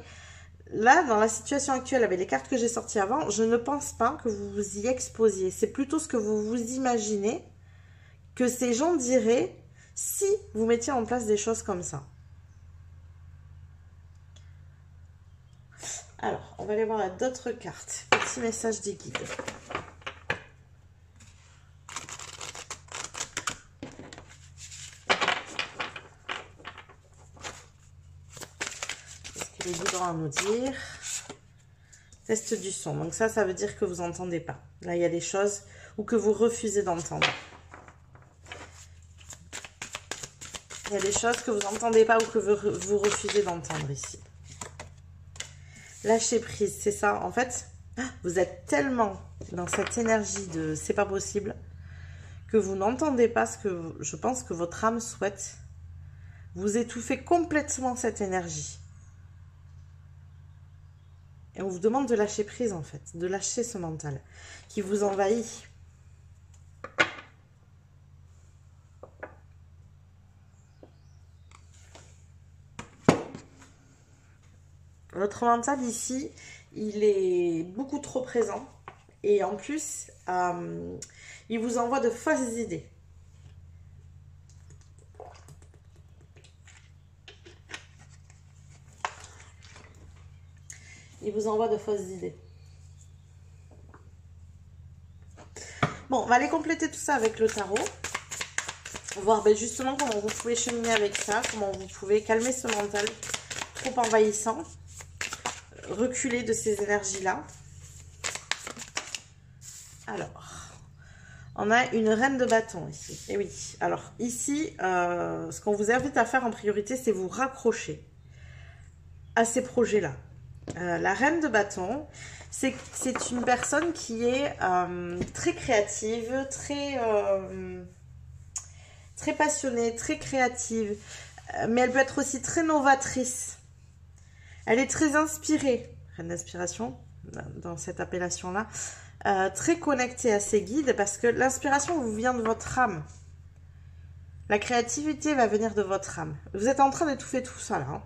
là, dans la situation actuelle, avec les cartes que j'ai sorties avant, je ne pense pas que vous vous y exposiez. C'est plutôt ce que vous vous imaginez que ces gens diraient si vous mettiez en place des choses comme ça. Alors, on va aller voir d'autres cartes. Petit message des guides. Qu'est-ce que les guides ont à nous dire? Test du son. Donc ça veut dire que vous n'entendez pas. Là, il y a des choses ou que vous refusez d'entendre. Il y a des choses que vous n'entendez pas ou que vous refusez d'entendre ici. Lâcher prise, c'est ça. En fait, vous êtes tellement dans cette énergie de c'est pas possible que vous n'entendez pas ce que je pense que votre âme souhaite. Vous étouffez complètement cette énergie. Et on vous demande de lâcher prise en fait, de lâcher ce mental qui vous envahit. Votre mental ici, il est beaucoup trop présent. Et en plus, il vous envoie de fausses idées. Il vous envoie de fausses idées. Bon, on va aller compléter tout ça avec le tarot. Voir justement comment vous pouvez cheminer avec ça, comment vous pouvez calmer ce mental trop envahissant. Reculer de ces énergies-là. Alors, on a une reine de bâton ici. Et oui, alors ici, ce qu'on vous invite à faire en priorité, c'est vous raccrocher à ces projets-là. La reine de bâton, c'est une personne qui est très créative, très passionnée, très créative, mais elle peut être aussi très novatrice. Elle est très inspirée, reine d'inspiration, dans cette appellation-là, très connectée à ses guides, parce que l'inspiration vous vient de votre âme. La créativité va venir de votre âme. Vous êtes en train d'étouffer tout ça, là. Hein.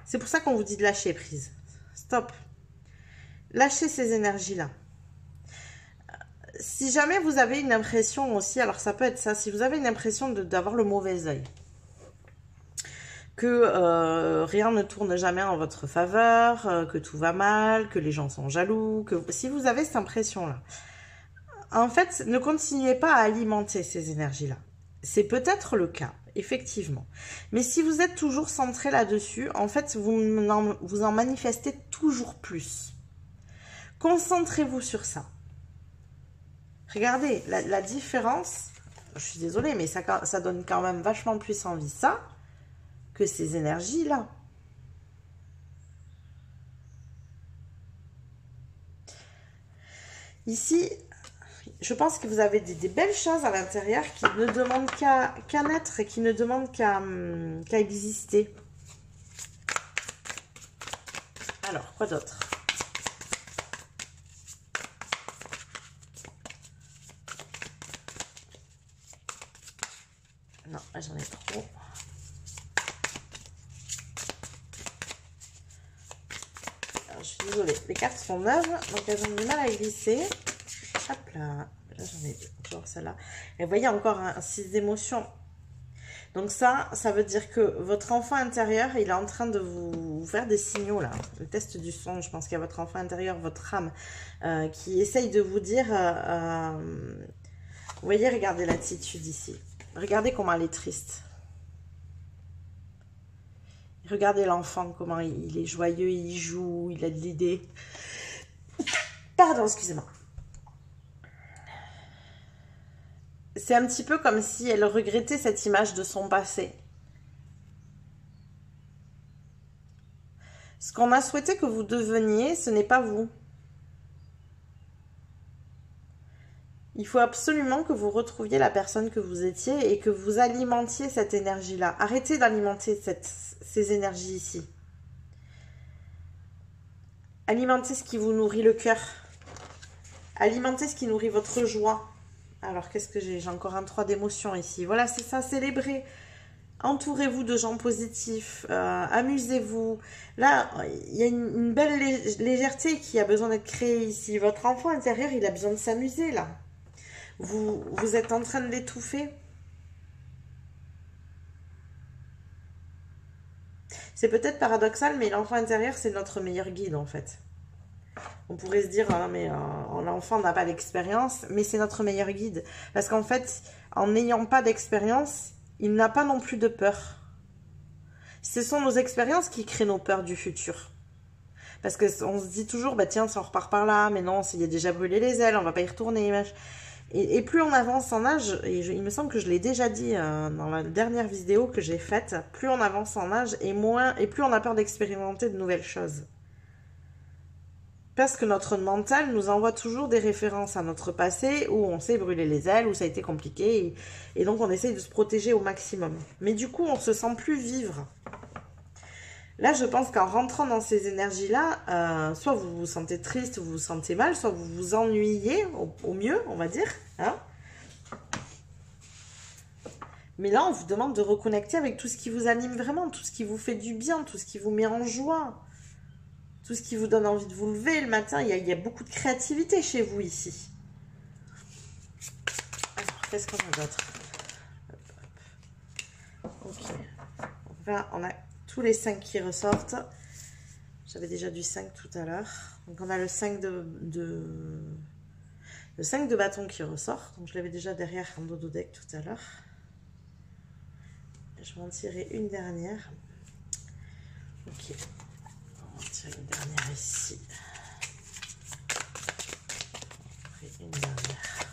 C'est pour ça qu'on vous dit de lâcher prise. Stop. Lâchez ces énergies-là. Si jamais vous avez une impression aussi, alors ça peut être ça, si vous avez une impression d'avoir le mauvais œil, que rien ne tourne jamais en votre faveur, que tout va mal, que les gens sont jaloux, si vous avez cette impression-là, en fait, ne continuez pas à alimenter ces énergies-là. C'est peut-être le cas, effectivement. Mais si vous êtes toujours centré là-dessus, en fait, vous en manifestez toujours plus. Concentrez-vous sur ça. Regardez, la différence, je suis désolée, mais ça donne quand même vachement plus envie, ça, que ces énergies-là. Ici, je pense que vous avez des belles choses à l'intérieur qui ne demandent qu'à naître et qui ne demandent qu'à exister. Alors, quoi d'autre? Non, là j'en ai trop. Alors, je suis désolée, les cartes sont neuves, donc elles ont du mal à glisser. Hop là, là j'en ai deux, genre celle-là. Et vous voyez encore un 6 d'émotion. Donc ça veut dire que votre enfant intérieur, il est en train de vous faire des signaux là. Le test du son, je pense qu'il y a votre enfant intérieur, votre âme, qui essaye de vous dire... vous voyez, regardez l'attitude ici. Regardez comment elle est triste. Regardez l'enfant, comment il est joyeux, il joue, il a de l'idée. Pardon, excusez-moi. C'est un petit peu comme si elle regrettait cette image de son passé. Ce qu'on a souhaité que vous deveniez, ce n'est pas vous. Il faut absolument que vous retrouviez la personne que vous étiez et que vous alimentiez cette énergie-là. Arrêtez d'alimenter ces énergies ici. Alimentez ce qui vous nourrit le cœur. Alimentez ce qui nourrit votre joie. Alors, qu'est-ce que j'ai? J'ai encore un 3 d'émotion ici. Voilà, c'est ça, célébrez. Entourez-vous de gens positifs. Amusez-vous. Là, il y a une belle légèreté qui a besoin d'être créée ici. Votre enfant intérieur, il a besoin de s'amuser, là. Vous êtes en train de l'étouffer. C'est peut-être paradoxal, mais l'enfant intérieur, c'est notre meilleur guide, en fait. On pourrait se dire, ah, mais l'enfant n'a pas d'expérience, mais c'est notre meilleur guide. Parce qu'en fait, en n'ayant pas d'expérience, il n'a pas non plus de peur. Ce sont nos expériences qui créent nos peurs du futur. Parce qu'on se dit toujours, bah tiens, ça on repart par là, mais non, il a déjà brûlé les ailes, on va pas y retourner. Et plus on avance en âge, et il me semble que je l'ai déjà dit dans la dernière vidéo que j'ai faite, plus on avance en âge et plus on a peur d'expérimenter de nouvelles choses. Parce que notre mental nous envoie toujours des références à notre passé où on s'est brûlé les ailes, où ça a été compliqué. Et donc, on essaye de se protéger au maximum. Mais du coup, on ne se sent plus vivre. Là, je pense qu'en rentrant dans ces énergies-là, soit vous vous sentez triste, vous vous sentez mal, soit vous vous ennuyez au mieux, on va dire. Hein, mais là, on vous demande de reconnecter avec tout ce qui vous anime vraiment, tout ce qui vous fait du bien, tout ce qui vous met en joie. Tout ce qui vous donne envie de vous lever le matin. Il y a beaucoup de créativité chez vous ici. Alors, qu'est-ce qu'on a d'autre? Ok. Là, on a tous les 5 qui ressortent. J'avais déjà du 5 tout à l'heure. Donc, on a le 5 le 5 de bâton qui ressort. Donc, je l'avais déjà derrière en dodo deck tout à l'heure. Je vais en tirer une dernière. Ok. Une dernière ici. Après une dernière.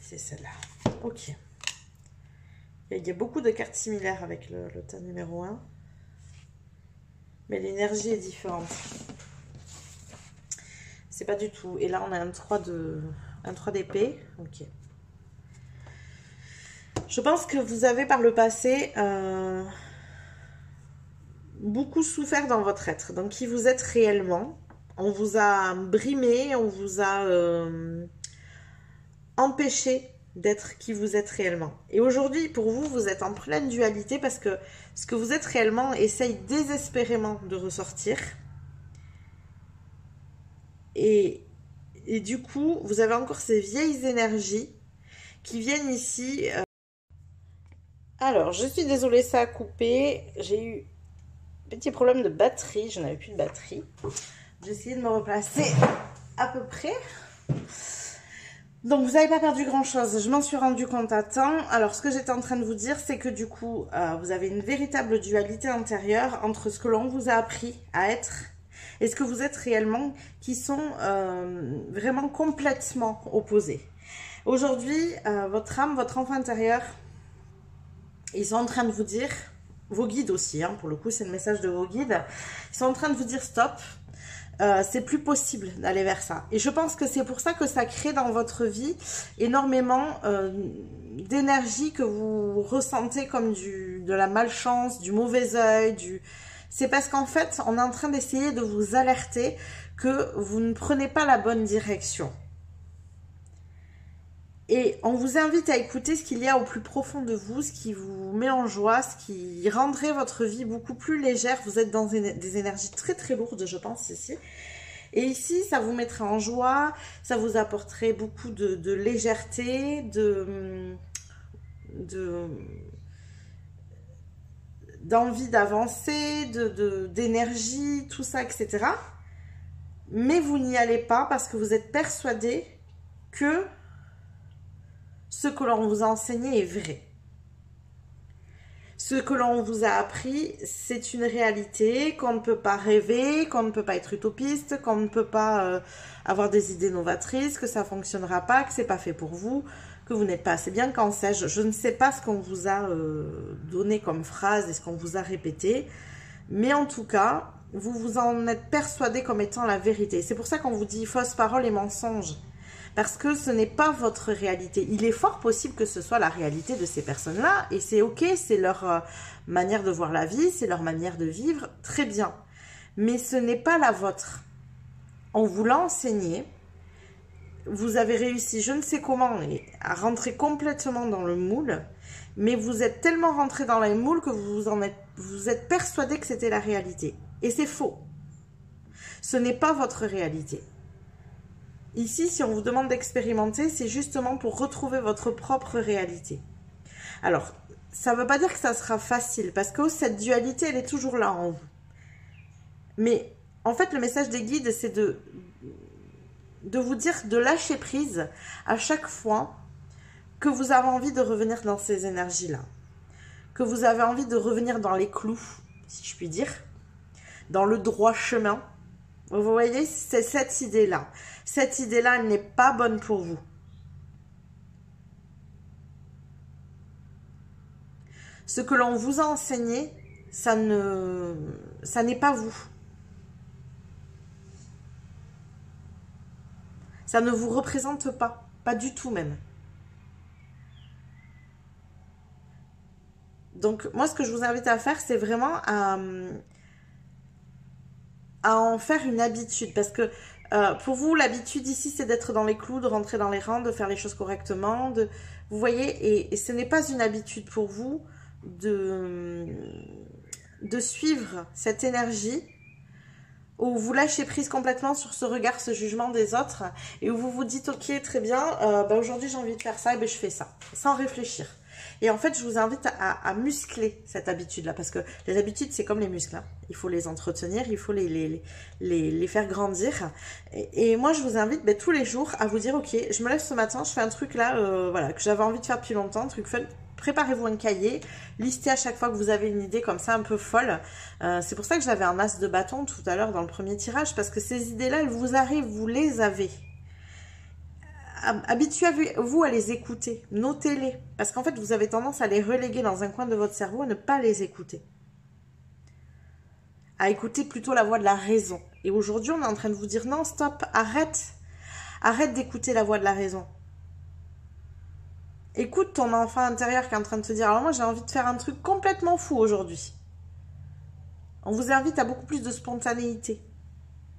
C'est celle-là. Ok. Il y a beaucoup de cartes similaires avec le tas numéro 1. Mais l'énergie est différente. C'est pas du tout. Et là, on a un 3 d'épée. Ok. Je pense que vous avez par le passé... beaucoup souffert dans votre être, donc qui vous êtes réellement. On vous a brimé, on vous a empêché d'être qui vous êtes réellement. Et aujourd'hui, pour vous, vous êtes en pleine dualité parce que ce que vous êtes réellement essaye désespérément de ressortir. Et du coup, vous avez encore ces vieilles énergies qui viennent ici. Alors, je suis désolée, ça a coupé. J'ai eu petit problème de batterie, je n'avais plus de batterie. J'ai essayé de me replacer à peu près. Donc, vous n'avez pas perdu grand-chose. Je m'en suis rendu compte à temps. Alors, ce que j'étais en train de vous dire, c'est que du coup, vous avez une véritable dualité intérieure entre ce que l'on vous a appris à être et ce que vous êtes réellement, qui sont vraiment complètement opposés. Aujourd'hui, votre âme, votre enfant intérieur, ils sont en train de vous dire... Vos guides aussi, hein, pour le coup, c'est le message de vos guides. Ils sont en train de vous dire stop. c'est plus possible d'aller vers ça. Et je pense que c'est pour ça que ça crée dans votre vie énormément d'énergie que vous ressentez comme de la malchance, du mauvais œil, C'est parce qu'en fait, on est en train d'essayer de vous alerter que vous ne prenez pas la bonne direction. Et on vous invite à écouter ce qu'il y a au plus profond de vous, ce qui vous met en joie, ce qui rendrait votre vie beaucoup plus légère. Vous êtes dans des énergies très très lourdes, je pense, ici. Et ici, ça vous mettrait en joie, ça vous apporterait beaucoup de légèreté, d'envie d'avancer, d'énergie, tout ça, etc. Mais vous n'y allez pas parce que vous êtes persuadé que ce que l'on vous a enseigné est vrai. Ce que l'on vous a appris, c'est une réalité, qu'on ne peut pas rêver, qu'on ne peut pas être utopiste, qu'on ne peut pas avoir des idées novatrices, que ça ne fonctionnera pas, que ce n'est pas fait pour vous, que vous n'êtes pas assez bien, qu'en sais-je. Je ne sais pas ce qu'on vous a donné comme phrase et ce qu'on vous a répété, mais en tout cas, vous vous en êtes persuadé comme étant la vérité. C'est pour ça qu'on vous dit fausses paroles et mensonges. Parce que ce n'est pas votre réalité. Il est fort possible que ce soit la réalité de ces personnes-là. Et c'est ok, c'est leur manière de voir la vie, c'est leur manière de vivre. Très bien. Mais ce n'est pas la vôtre. On vous l'a enseigné. Vous avez réussi, je ne sais comment, à rentrer complètement dans le moule. Mais vous êtes tellement rentré dans le moule que vous êtes persuadé que c'était la réalité. Et c'est faux. Ce n'est pas votre réalité. Ici, si on vous demande d'expérimenter, c'est justement pour retrouver votre propre réalité. Alors, ça ne veut pas dire que ça sera facile, parce que cette dualité, elle est toujours là en vous. Mais, en fait, le message des guides, c'est de vous dire de lâcher prise à chaque fois que vous avez envie de revenir dans ces énergies-là. Que vous avez envie de revenir dans les clous, si je puis dire, dans le droit chemin. Vous voyez, c'est cette idée-là. Cette idée-là, elle n'est pas bonne pour vous. Ce que l'on vous a enseigné, ça n'est pas vous. Ça ne vous représente pas. Pas du tout même. Donc, moi, ce que je vous invite à faire, c'est vraiment à en faire une habitude. Parce que pour vous, l'habitude ici, c'est d'être dans les clous, de rentrer dans les rangs, de faire les choses correctement. Vous voyez, et ce n'est pas une habitude pour vous de suivre cette énergie où vous lâchez prise complètement sur ce regard, ce jugement des autres, et où vous vous dites, ok, très bien, aujourd'hui j'ai envie de faire ça, et je fais ça, sans réfléchir. Et en fait, je vous invite à muscler cette habitude-là, parce que les habitudes, c'est comme les muscles, hein. Il faut les entretenir, il faut les faire grandir. Et moi, je vous invite tous les jours à vous dire, ok, je me lève ce matin, je fais un truc là, voilà, que j'avais envie de faire depuis longtemps, un truc fun. Préparez-vous un cahier, listez à chaque fois que vous avez une idée comme ça un peu folle. C'est pour ça que j'avais un as de bâton tout à l'heure dans le premier tirage, parce que ces idées-là, elles vous arrivent, vous les avez. Habituez-vous à les écouter, notez-les, parce qu'en fait, vous avez tendance à les reléguer dans un coin de votre cerveau et ne pas les écouter. À écouter plutôt la voix de la raison. Et aujourd'hui, on est en train de vous dire, non, stop, arrête. Arrête d'écouter la voix de la raison. Écoute ton enfant intérieur qui est en train de te dire, alors moi, j'ai envie de faire un truc complètement fou aujourd'hui. On vous invite à beaucoup plus de spontanéité.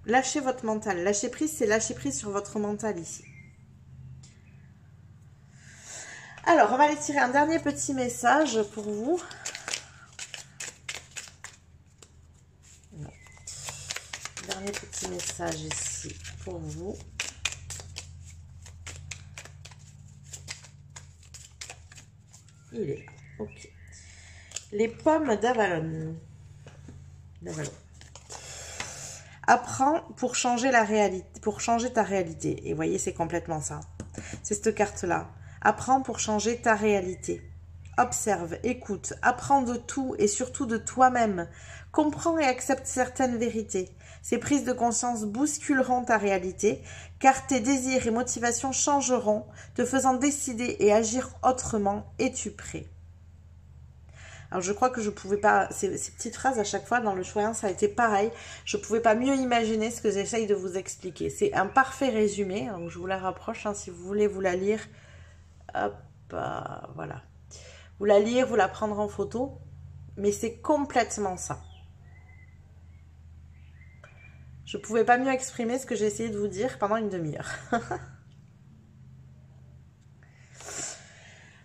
Lâchez votre mental. Lâcher prise, c'est lâcher prise sur votre mental ici. Alors, on va aller tirer un dernier petit message pour vous. Non. Dernier petit message ici pour vous. Il est là. Ok. Les pommes d'Avalon. Apprends pour changer la réalité, pour changer ta réalité. Et vous voyez, c'est complètement ça. C'est cette carte-là. Apprends pour changer ta réalité. Observe, écoute, apprends de tout et surtout de toi-même. Comprends et accepte certaines vérités. Ces prises de conscience bousculeront ta réalité, car tes désirs et motivations changeront, te faisant décider et agir autrement. Es-tu prêt? Alors, je crois que je pouvais pas... Ces petites phrases, à chaque fois, dans le choix 1, ça a été pareil. Je pouvais pas mieux imaginer ce que j'essaye de vous expliquer. C'est un parfait résumé. Donc, je vous la rapproche, hein, si vous voulez vous la lire. Hop, voilà. Vous la lire, vous la prendre en photo. Mais c'est complètement ça. Je pouvais pas mieux exprimer ce que j'ai essayé de vous dire pendant une demi-heure.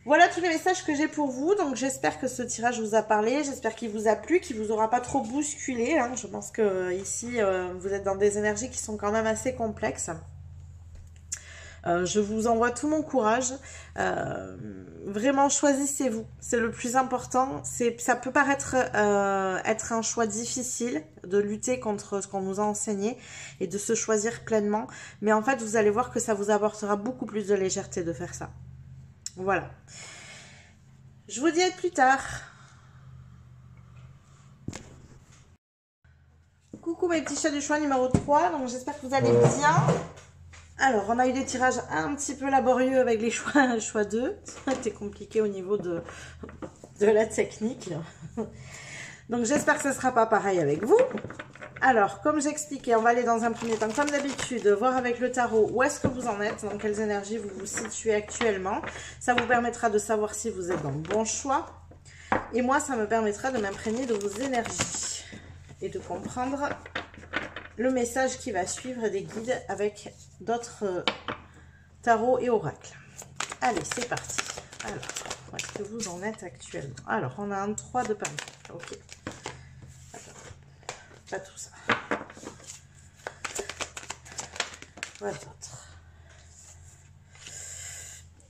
Voilà tous les messages que j'ai pour vous. Donc, j'espère que ce tirage vous a parlé. J'espère qu'il vous a plu, qu'il vous aura pas trop bousculé. Hein. Je pense que ici, vous êtes dans des énergies qui sont quand même assez complexes. Je vous envoie tout mon courage. Vraiment, choisissez-vous. C'est le plus important. Ça peut paraître être un choix difficile de lutter contre ce qu'on nous a enseigné et de se choisir pleinement. Mais en fait, vous allez voir que ça vous apportera beaucoup plus de légèreté de faire ça. Voilà. Je vous dis à plus tard. Coucou mes petits chats du choix numéro 3. Donc j'espère que vous allez bien. Alors, on a eu des tirages un petit peu laborieux avec les choix 2. C'était compliqué au niveau de la technique. Donc, j'espère que ce ne sera pas pareil avec vous. Alors, comme j'expliquais, on va aller dans un premier temps, comme d'habitude, voir avec le tarot où est-ce que vous en êtes, dans quelles énergies vous vous situez actuellement. Ça vous permettra de savoir si vous êtes dans le bon choix. Et moi, ça me permettra de m'imprégner de vos énergies et de comprendre le message qui va suivre des guides avec d'autres tarots et oracles. Allez, c'est parti. Alors, où est-ce que vous en êtes actuellement? Alors, on a un 3 de pentacle. Ok. Pas tout ça. Quoi d'autre?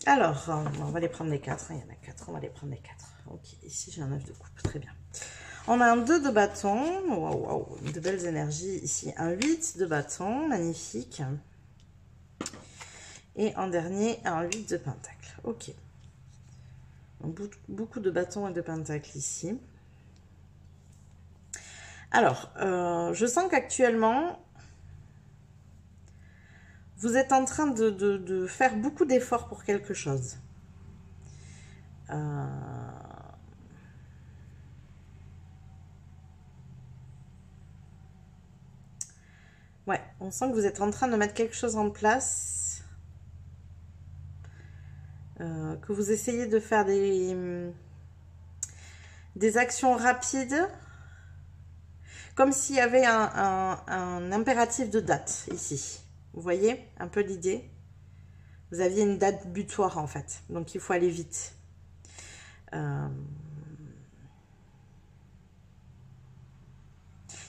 Alors, on va les prendre les 4. Il y en a 4. On va les prendre les 4. Ok, ici j'ai un 9 de coupe. Très bien. On a un 2 de bâton. Waouh, waouh, de belles énergies ici. Un 8 de bâton. Magnifique. Et en dernier, un 8 de pentacle. Ok. Donc, beaucoup de bâtons et de pentacles ici. Alors, je sens qu'actuellement, vous êtes en train de faire beaucoup d'efforts pour quelque chose. Ouais, on sent que vous êtes en train de mettre quelque chose en place. Que vous essayez de faire des actions rapides. Comme s'il y avait un impératif de date ici. Vous voyez un peu l'idée? Vous aviez une date butoir en fait. Donc il faut aller vite. Il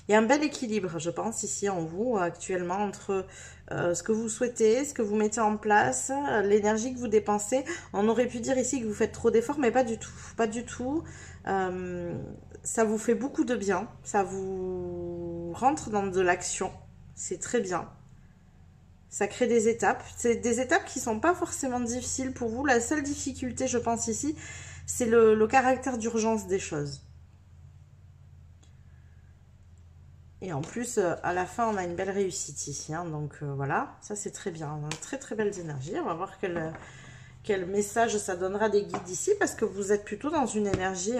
y a un bel équilibre, je pense, ici en vous, actuellement, entre ce que vous souhaitez, ce que vous mettez en place, l'énergie que vous dépensez. On aurait pu dire ici que vous faites trop d'efforts, mais pas du tout. Pas du tout. Ça vous fait beaucoup de bien. Ça vous rentre dans de l'action. C'est très bien. Ça crée des étapes. C'est des étapes qui ne sont pas forcément difficiles pour vous. La seule difficulté, je pense, ici, c'est le caractère d'urgence des choses. Et en plus, à la fin, on a une belle réussite ici. Hein, donc voilà, ça c'est très bien. On a très très belles énergies. On va voir quel message ça donnera des guides ici. Parce que vous êtes plutôt dans une énergie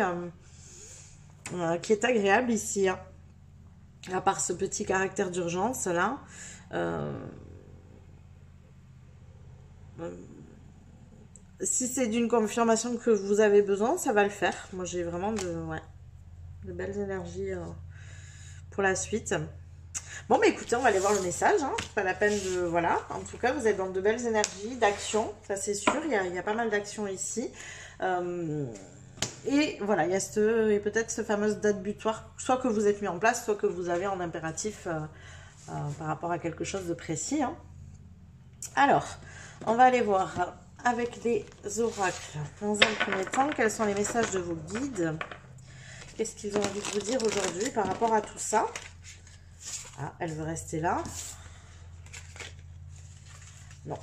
qui est agréable ici. Hein. À part ce petit caractère d'urgence là. Si c'est d'une confirmation que vous avez besoin, ça va le faire. Moi j'ai vraiment de belles énergies... pour la suite. Bon, mais écoutez, on va aller voir le message. Hein. Pas la peine de... Voilà. En tout cas, vous êtes dans de belles énergies, d'action. Ça, c'est sûr. Il y a pas mal d'actions ici. Et voilà, il y a peut-être ce fameuse date butoir, soit que vous êtes mis en place, soit que vous avez en impératif par rapport à quelque chose de précis. Hein. Alors, on va aller voir avec les oracles. Dans un premier temps, quels sont les messages de vos guides ? Qu'est-ce qu'ils ont envie de vous dire aujourd'hui par rapport à tout ça? Ah, elle veut rester là. Non.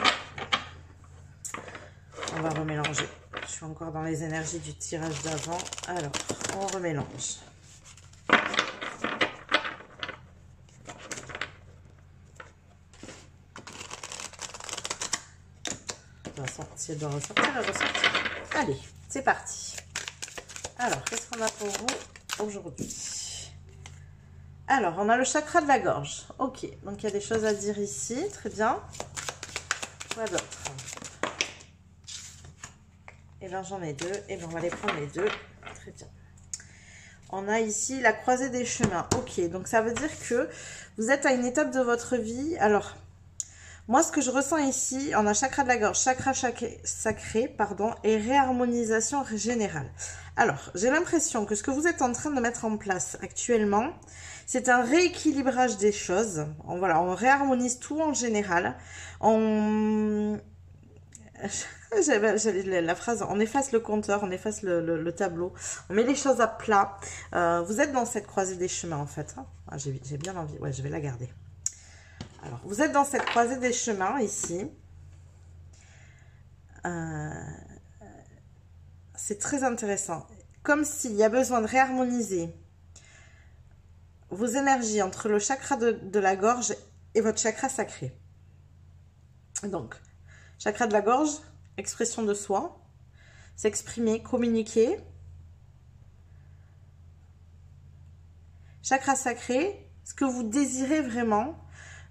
On va remélanger. Je suis encore dans les énergies du tirage d'avant. Alors, on remélange. De toute façon, si elle doit ressortir, elle ressortira. Allez, c'est parti. Alors, qu'est-ce qu'on a pour vous aujourd'hui? Alors, on a le chakra de la gorge. Ok, donc il y a des choses à dire ici. Très bien. Quoi d'autre? Et bien, j'en ai deux. Et bien, on va les prendre les deux. Très bien. On a ici la croisée des chemins. Ok, donc ça veut dire que vous êtes à une étape de votre vie. Alors, moi, ce que je ressens ici, on a chakra de la gorge, chakra sacré, pardon, et réharmonisation générale. Alors, j'ai l'impression que ce que vous êtes en train de mettre en place actuellement, c'est un rééquilibrage des choses. Voilà, on réharmonise tout en général. J'avais la phrase, on efface le compteur, on efface le tableau, on met les choses à plat. Vous êtes dans cette croisée des chemins en fait. Hein. Ah, j'ai bien envie, ouais, je vais la garder. Alors, vous êtes dans cette croisée des chemins ici. C'est très intéressant. Comme s'il y a besoin de réharmoniser vos énergies entre le chakra de la gorge et votre chakra sacré. Donc, chakra de la gorge, expression de soi, s'exprimer, communiquer. Chakra sacré, ce que vous désirez vraiment,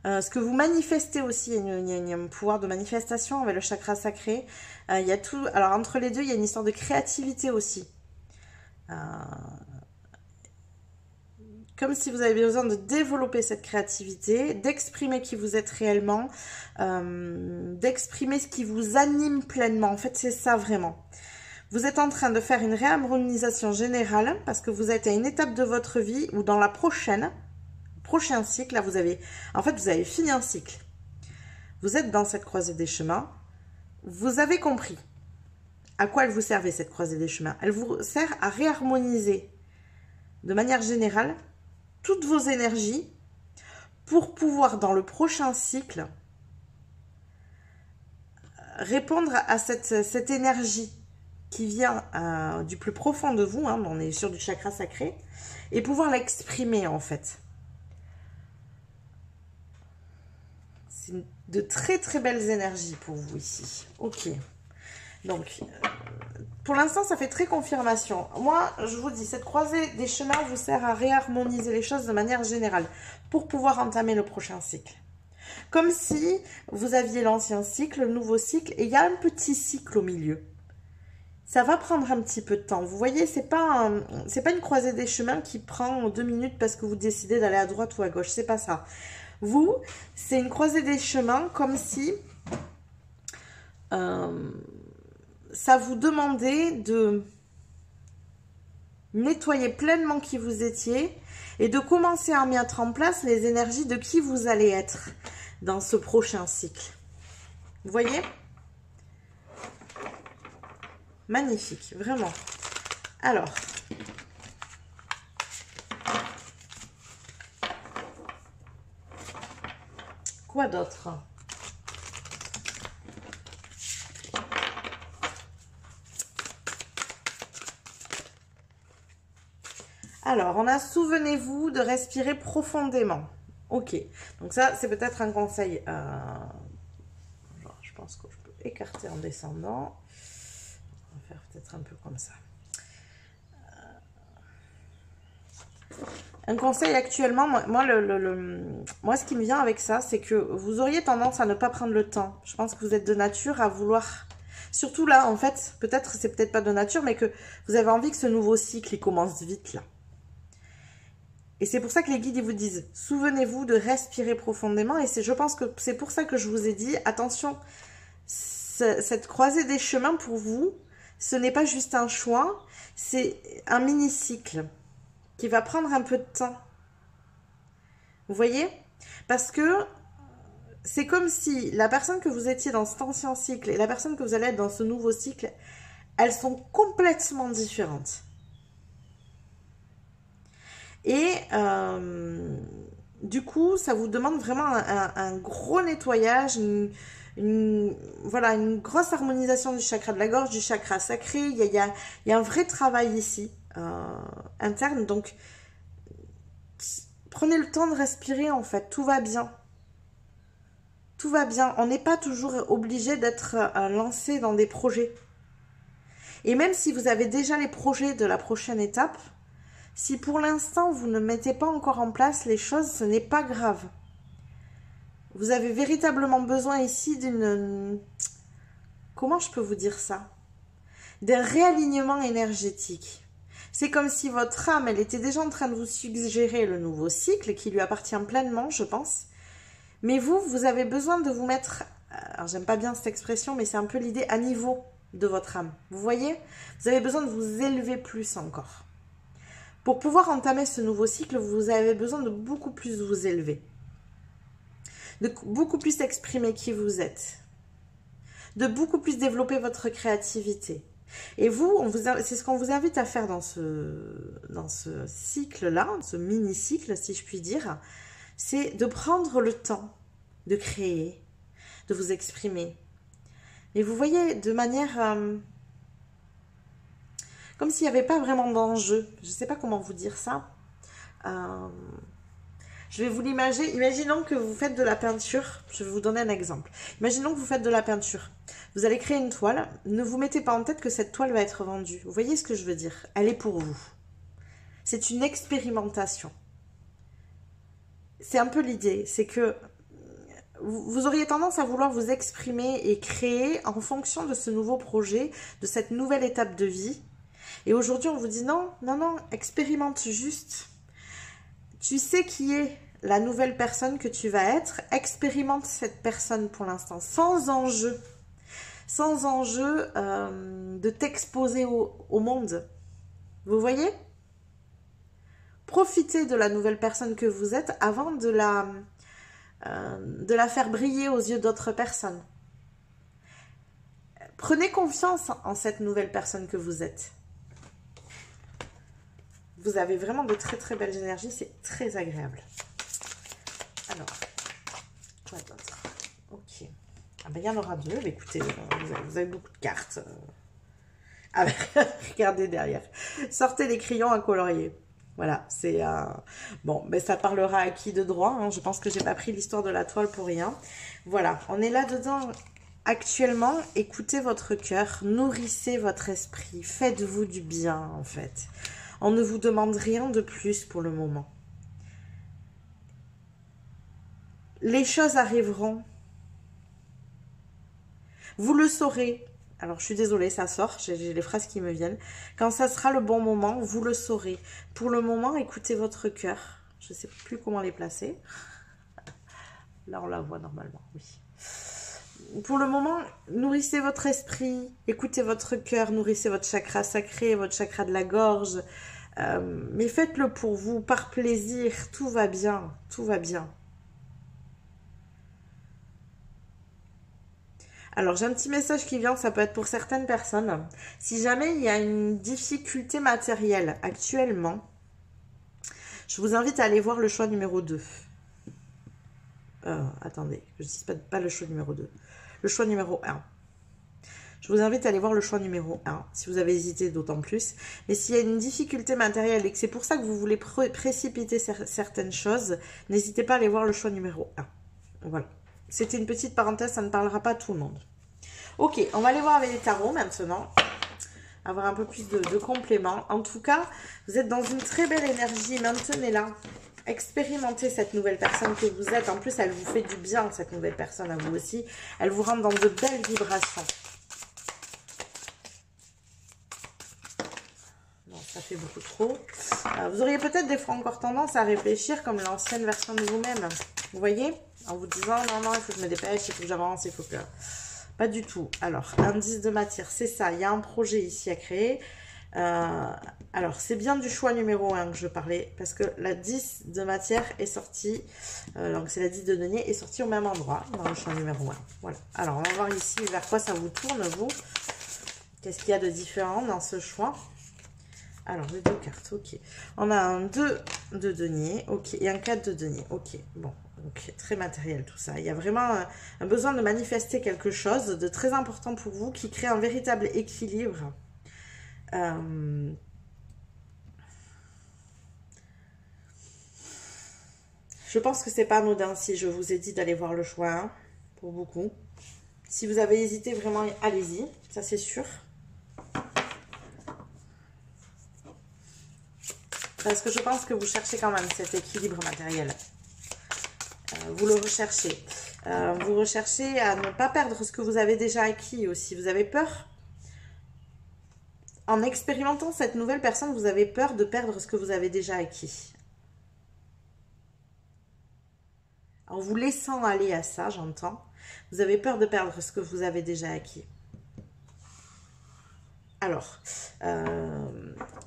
ce que vous manifestez aussi, il y a un pouvoir de manifestation avec le chakra sacré. Il y a tout, alors entre les deux, il y a une histoire de créativité aussi. Comme si vous avez besoin de développer cette créativité, d'exprimer qui vous êtes réellement, d'exprimer ce qui vous anime pleinement. En fait, c'est ça vraiment. Vous êtes en train de faire une réharmonisation générale parce que vous êtes à une étape de votre vie où dans la prochain cycle, là, vous avez fini un cycle. Vous êtes dans cette croisée des chemins. Vous avez compris à quoi elle vous servait, cette croisée des chemins. Elle vous sert à réharmoniser de manière générale toutes vos énergies pour pouvoir, dans le prochain cycle, répondre à cette énergie qui vient du plus profond de vous, hein, on est sur du chakra sacré, et pouvoir l'exprimer en fait. C'est de très très belles énergies pour vous ici. Ok. Donc, pour l'instant, ça fait très confirmation. Moi, je vous dis, cette croisée des chemins vous sert à réharmoniser les choses de manière générale pour pouvoir entamer le prochain cycle. Comme si vous aviez l'ancien cycle, le nouveau cycle, et il y a un petit cycle au milieu. Ça va prendre un petit peu de temps. Vous voyez, c'est pas une croisée des chemins qui prend 2 minutes parce que vous décidez d'aller à droite ou à gauche. C'est pas ça. Vous, c'est une croisée des chemins comme si ça vous demandait de nettoyer pleinement qui vous étiez et de commencer à mettre en place les énergies de qui vous allez être dans ce prochain cycle. Vous voyez ? Magnifique, vraiment. Alors, quoi d'autre ? Alors, on a, souvenez-vous de respirer profondément. Ok, donc ça, c'est peut-être un conseil. Je pense que je peux écarter en descendant. On va faire peut-être un peu comme ça. Un conseil actuellement, moi, ce qui me vient avec ça, c'est que vous auriez tendance à ne pas prendre le temps. Je pense que vous êtes de nature à vouloir... Surtout là, en fait, c'est peut-être pas de nature, mais que vous avez envie que ce nouveau cycle, il commence vite là. Et c'est pour ça que les guides, ils vous disent, souvenez-vous de respirer profondément. Et je pense que c'est pour ça que je vous ai dit, attention, cette croisée des chemins pour vous, ce n'est pas juste un choix, c'est un mini-cycle qui va prendre un peu de temps. Vous voyez? Parce que c'est comme si la personne que vous étiez dans cet ancien cycle et la personne que vous allez être dans ce nouveau cycle, elles sont complètement différentes. Et du coup, ça vous demande vraiment un gros nettoyage, voilà, une grosse harmonisation du chakra de la gorge, du chakra sacré. Il y a un vrai travail ici, interne. Donc, prenez le temps de respirer, en fait. Tout va bien. Tout va bien. On n'est pas toujours obligé d'être lancé dans des projets. Et même si vous avez déjà les projets de la prochaine étape, si pour l'instant vous ne mettez pas encore en place les choses, ce n'est pas grave. Vous avez véritablement besoin ici d'une... Comment je peux vous dire ça? D'un réalignement énergétique. C'est comme si votre âme, elle était déjà en train de vous suggérer le nouveau cycle qui lui appartient pleinement, je pense. Mais vous, vous avez besoin de vous mettre... Alors, j'aime pas bien cette expression, mais c'est un peu l'idée à niveau de votre âme. Vous voyez? Vous avez besoin de vous élever plus encore. Pour pouvoir entamer ce nouveau cycle, vous avez besoin de beaucoup plus vous élever. De beaucoup plus exprimer qui vous êtes. De beaucoup plus développer votre créativité. Et vous, c'est ce qu'on vous invite à faire dans ce cycle-là, ce mini-cycle, si je puis dire, c'est de prendre le temps de créer, de vous exprimer. Et vous voyez, de manière... comme s'il n'y avait pas vraiment d'enjeu. Je ne sais pas comment vous dire ça. Je vais vous l'imaginer. Imaginons que vous faites de la peinture. Je vais vous donner un exemple. Imaginons que vous faites de la peinture. Vous allez créer une toile. Ne vous mettez pas en tête que cette toile va être vendue. Vous voyez ce que je veux dire? Elle est pour vous. C'est une expérimentation. C'est un peu l'idée. C'est que vous auriez tendance à vouloir vous exprimer et créer en fonction de ce nouveau projet, de cette nouvelle étape de vie. Et aujourd'hui, on vous dit non, non, non, expérimente juste. Tu sais qui est la nouvelle personne que tu vas être. Expérimente cette personne pour l'instant, sans enjeu. Sans enjeu de t'exposer au monde. Vous voyez? Profitez de la nouvelle personne que vous êtes avant de la faire briller aux yeux d'autres personnes. Prenez confiance en cette nouvelle personne que vous êtes. Vous avez vraiment de très très belles énergies, c'est très agréable. Alors, quoi d'autre? Ok. Ah ben il y en aura deux, mais écoutez, vous avez beaucoup de cartes. Ah ben, regardez derrière. Sortez les crayons à colorier. Voilà, c'est... bon, ben ça parlera à qui de droit, hein. Je pense que j'ai pas pris l'histoire de la toile pour rien. Voilà, on est là-dedans actuellement. Écoutez votre cœur, nourrissez votre esprit, faites-vous du bien en fait. On ne vous demande rien de plus pour le moment. Les choses arriveront. Vous le saurez. Alors, je suis désolée, ça sort. J'ai les phrases qui me viennent. Quand ça sera le bon moment, vous le saurez. Pour le moment, écoutez votre cœur. Je ne sais plus comment les placer. Là, on la voit normalement, oui. Pour le moment, nourrissez votre esprit, écoutez votre cœur, nourrissez votre chakra sacré, votre chakra de la gorge. Mais faites-le pour vous, par plaisir, tout va bien, tout va bien. Alors, j'ai un petit message qui vient, ça peut être pour certaines personnes. Si jamais il y a une difficulté matérielle actuellement, je vous invite à aller voir le choix numéro 2. Attendez, je ne dis pas le choix numéro 2. Le choix numéro 1. Je vous invite à aller voir le choix numéro 1, si vous avez hésité d'autant plus. Mais s'il y a une difficulté matérielle et que c'est pour ça que vous voulez précipiter certaines choses, n'hésitez pas à aller voir le choix numéro 1. Voilà. C'était une petite parenthèse, ça ne parlera pas à tout le monde. Ok, on va aller voir avec les tarots maintenant. Avoir un peu plus de compléments. En tout cas, vous êtes dans une très belle énergie, maintenez-la. Expérimentez cette nouvelle personne que vous êtes. En plus, elle vous fait du bien, cette nouvelle personne, à vous aussi. Elle vous rend dans de belles vibrations. Non, ça fait beaucoup trop. Vous auriez peut-être des fois encore tendance à réfléchir comme l'ancienne version de vous-même. Vous voyez? En vous disant, non, non, il faut que je me dépêche, il faut que j'avance, il faut que... Pas du tout. Alors, indice de matière, c'est ça. Il y a un projet ici à créer. Alors, c'est bien du choix numéro 1 que je parlais, parce que la 10 de matière est sortie, donc c'est la 10 de denier, est sortie au même endroit, dans le choix numéro 1. Voilà. Alors, on va voir ici vers quoi ça vous tourne, vous. Qu'est-ce qu'il y a de différent dans ce choix? Alors, les 2 cartes, ok. On a un 2 de denier, ok, et un 4 de denier, ok. Bon, ok, très matériel tout ça. Il y a vraiment un besoin de manifester quelque chose de très important pour vous, qui crée un véritable équilibre. Je pense que c'est pas anodin si je vous ai dit d'aller voir le choix 1, pour beaucoup. Si vous avez hésité, vraiment, allez-y, ça c'est sûr. Parce que je pense que vous cherchez quand même cet équilibre matériel. Vous le recherchez. Vous recherchez à ne pas perdre ce que vous avez déjà acquis aussi. Vous avez peur. En expérimentant cette nouvelle personne, vous avez peur de perdre ce que vous avez déjà acquis. En vous laissant aller à ça, j'entends, vous avez peur de perdre ce que vous avez déjà acquis. Alors,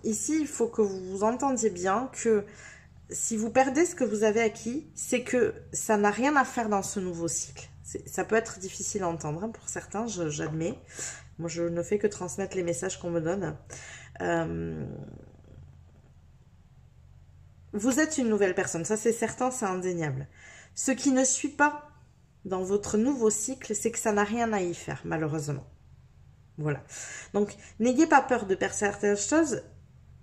ici, il faut que vous vous entendiez bien que si vous perdez ce que vous avez acquis, c'est que ça n'a rien à faire dans ce nouveau cycle. Ça peut être difficile à entendre hein, pour certains, j'admets. Moi, je ne fais que transmettre les messages qu'on me donne. Vous êtes une nouvelle personne, ça c'est certain, c'est indéniable. Ce qui ne suit pas dans votre nouveau cycle, c'est que ça n'a rien à y faire, malheureusement. Voilà. Donc, n'ayez pas peur de perdre certaines choses.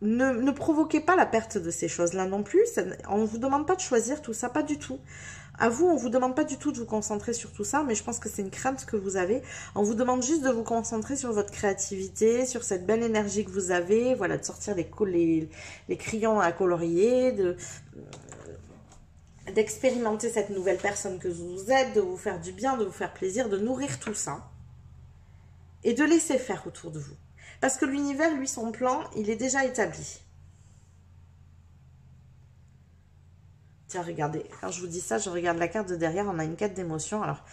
Ne provoquez pas la perte de ces choses-là non plus. On ne vous demande pas de choisir tout ça, pas du tout. À vous, on ne vous demande pas du tout de vous concentrer sur tout ça, mais je pense que c'est une crainte que vous avez. On vous demande juste de vous concentrer sur votre créativité, sur cette belle énergie que vous avez, voilà, de sortir les crayons à colorier, d'expérimenter cette nouvelle personne que vous êtes, de vous faire du bien, de vous faire plaisir, de nourrir tout ça et de laisser faire autour de vous. Parce que l'univers, lui, son plan, il est déjà établi. Tiens, regardez, quand je vous dis ça, je regarde la carte de derrière, on a une carte d'émotion. Alors,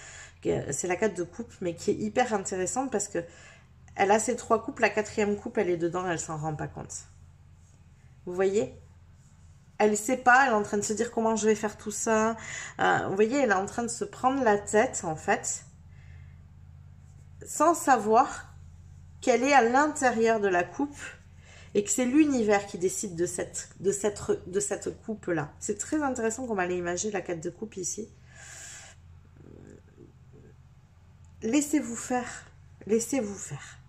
c'est la carte de coupe, mais qui est hyper intéressante parce que elle a ces 3 coupes, la 4e coupe, elle est dedans, elle s'en rend pas compte. Vous voyez ? Elle ne sait pas, elle est en train de se dire comment je vais faire tout ça. Vous voyez, elle est en train de se prendre la tête, en fait, sans savoir qu'elle est à l'intérieur de la coupe et que c'est l'univers qui décide de cette coupe-là. C'est très intéressant qu'on m'allait imaginer la carte de coupe ici. Laissez-vous faire. Laissez-vous faire.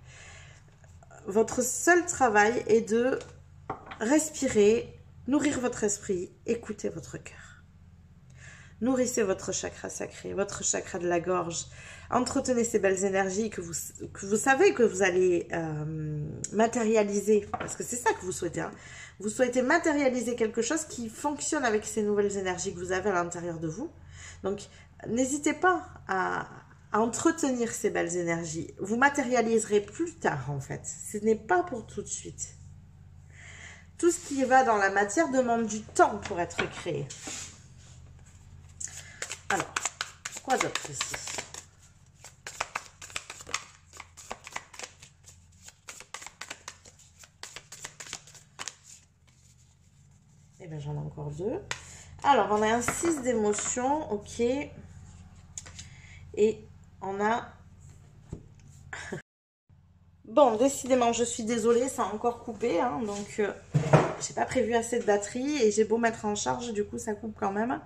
Votre seul travail est de respirer, nourrir votre esprit, écouter votre cœur. Nourrissez votre chakra sacré, votre chakra de la gorge. Entretenez ces belles énergies que vous savez que vous allez matérialiser. Parce que c'est ça que vous souhaitez. Hein. Vous souhaitez matérialiser quelque chose qui fonctionne avec ces nouvelles énergies que vous avez à l'intérieur de vous. Donc, n'hésitez pas à entretenir ces belles énergies. Vous matérialiserez plus tard, en fait. Ce n'est pas pour tout de suite. Tout ce qui va dans la matière demande du temps pour être créé. Alors, quoi d'autre ici? Eh bien, j'en ai encore 2. Alors, on a un 6 d'émotion, ok. Et on a... Bon, décidément, je suis désolée, ça a encore coupé. Hein, donc, j'ai pas prévu assez de batterie et j'ai beau mettre en charge, du coup, ça coupe quand même.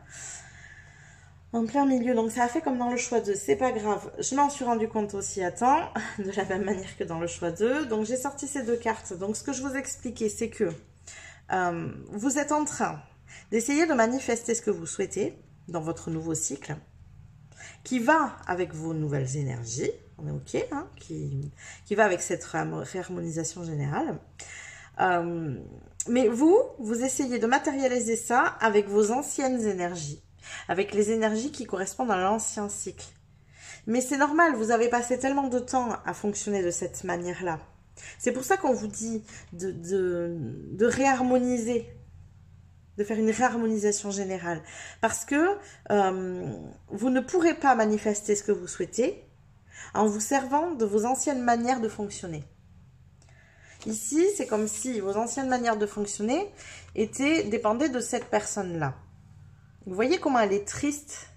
En plein milieu, donc ça a fait comme dans le choix 2, c'est pas grave. Je m'en suis rendu compte aussi à temps, de la même manière que dans le choix 2. Donc j'ai sorti ces 2 cartes. Donc ce que je vous expliquais, c'est que vous êtes en train d'essayer de manifester ce que vous souhaitez dans votre nouveau cycle, qui va avec vos nouvelles énergies, on est ok, hein, qui va avec cette réharmonisation générale. Mais vous essayez de matérialiser ça avec vos anciennes énergies, avec les énergies qui correspondent à l'ancien cycle. Mais c'est normal, vous avez passé tellement de temps à fonctionner de cette manière-là. C'est pour ça qu'on vous dit de réharmoniser, de faire une réharmonisation générale. Parce que vous ne pourrez pas manifester ce que vous souhaitez en vous servant de vos anciennes manières de fonctionner. Ici, c'est comme si vos anciennes manières de fonctionner dépendaient de cette personne-là. Vous voyez comment elle est triste?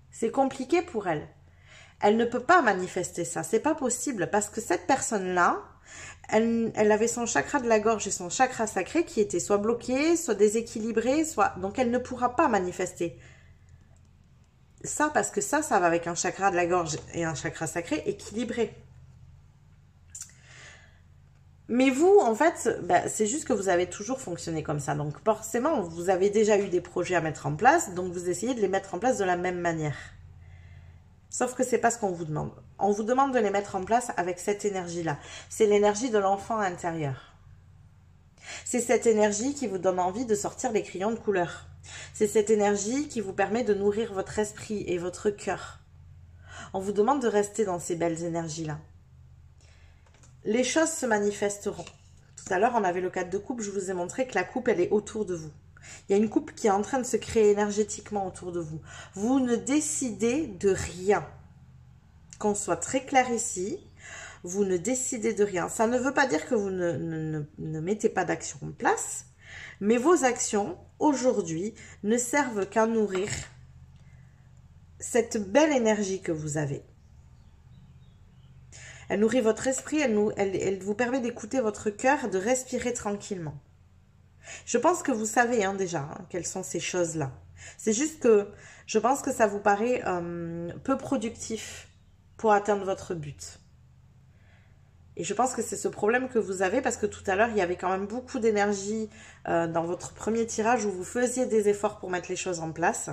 C'est compliqué pour elle. Elle ne peut pas manifester ça. C'est pas possible parce que cette personne-là, elle avait son chakra de la gorge et son chakra sacré qui étaient soit bloqués, soit déséquilibrés, donc elle ne pourra pas manifester. Ça, parce que ça va avec un chakra de la gorge et un chakra sacré équilibré. Mais vous, en fait, c'est juste que vous avez toujours fonctionné comme ça. Donc forcément, vous avez déjà eu des projets à mettre en place, donc vous essayez de les mettre en place de la même manière. Sauf que c'est pas ce qu'on vous demande. On vous demande de les mettre en place avec cette énergie-là. C'est l'énergie de l'enfant intérieur. C'est cette énergie qui vous donne envie de sortir les crayons de couleur. C'est cette énergie qui vous permet de nourrir votre esprit et votre cœur. On vous demande de rester dans ces belles énergies-là. Les choses se manifesteront. Tout à l'heure, on avait le cadre de coupe. Je vous ai montré que la coupe, elle est autour de vous. Il y a une coupe qui est en train de se créer énergétiquement autour de vous. Vous ne décidez de rien. Qu'on soit très clair ici, vous ne décidez de rien. Ça ne veut pas dire que vous ne mettez pas d'action en place, mais vos actions, aujourd'hui, ne servent qu'à nourrir cette belle énergie que vous avez. Elle nourrit votre esprit, elle vous permet d'écouter votre cœur, de respirer tranquillement. Je pense que vous savez déjà quelles sont ces choses-là. C'est juste que je pense que ça vous paraît peu productif pour atteindre votre but. Et je pense que c'est ce problème que vous avez parce que tout à l'heure, il y avait quand même beaucoup d'énergie dans votre premier tirage où vous faisiez des efforts pour mettre les choses en place.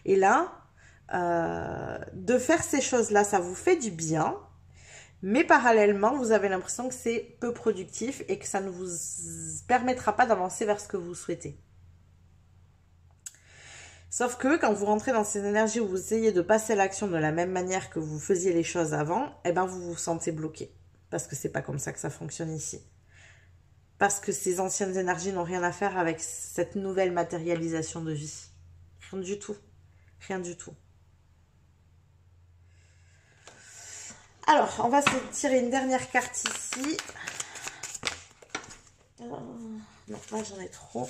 Et là, de faire ces choses-là, ça vous fait du bien. Mais parallèlement, vous avez l'impression que c'est peu productif et que ça ne vous permettra pas d'avancer vers ce que vous souhaitez. Sauf que quand vous rentrez dans ces énergies où vous essayez de passer à l'action de la même manière que vous faisiez les choses avant, eh ben vous vous sentez bloqué. Parce que c'est pas comme ça que ça fonctionne ici. Parce que ces anciennes énergies n'ont rien à faire avec cette nouvelle matérialisation de vie. Rien du tout. Rien du tout. Alors, on va se tirer une dernière carte ici. Non, là j'en ai trop.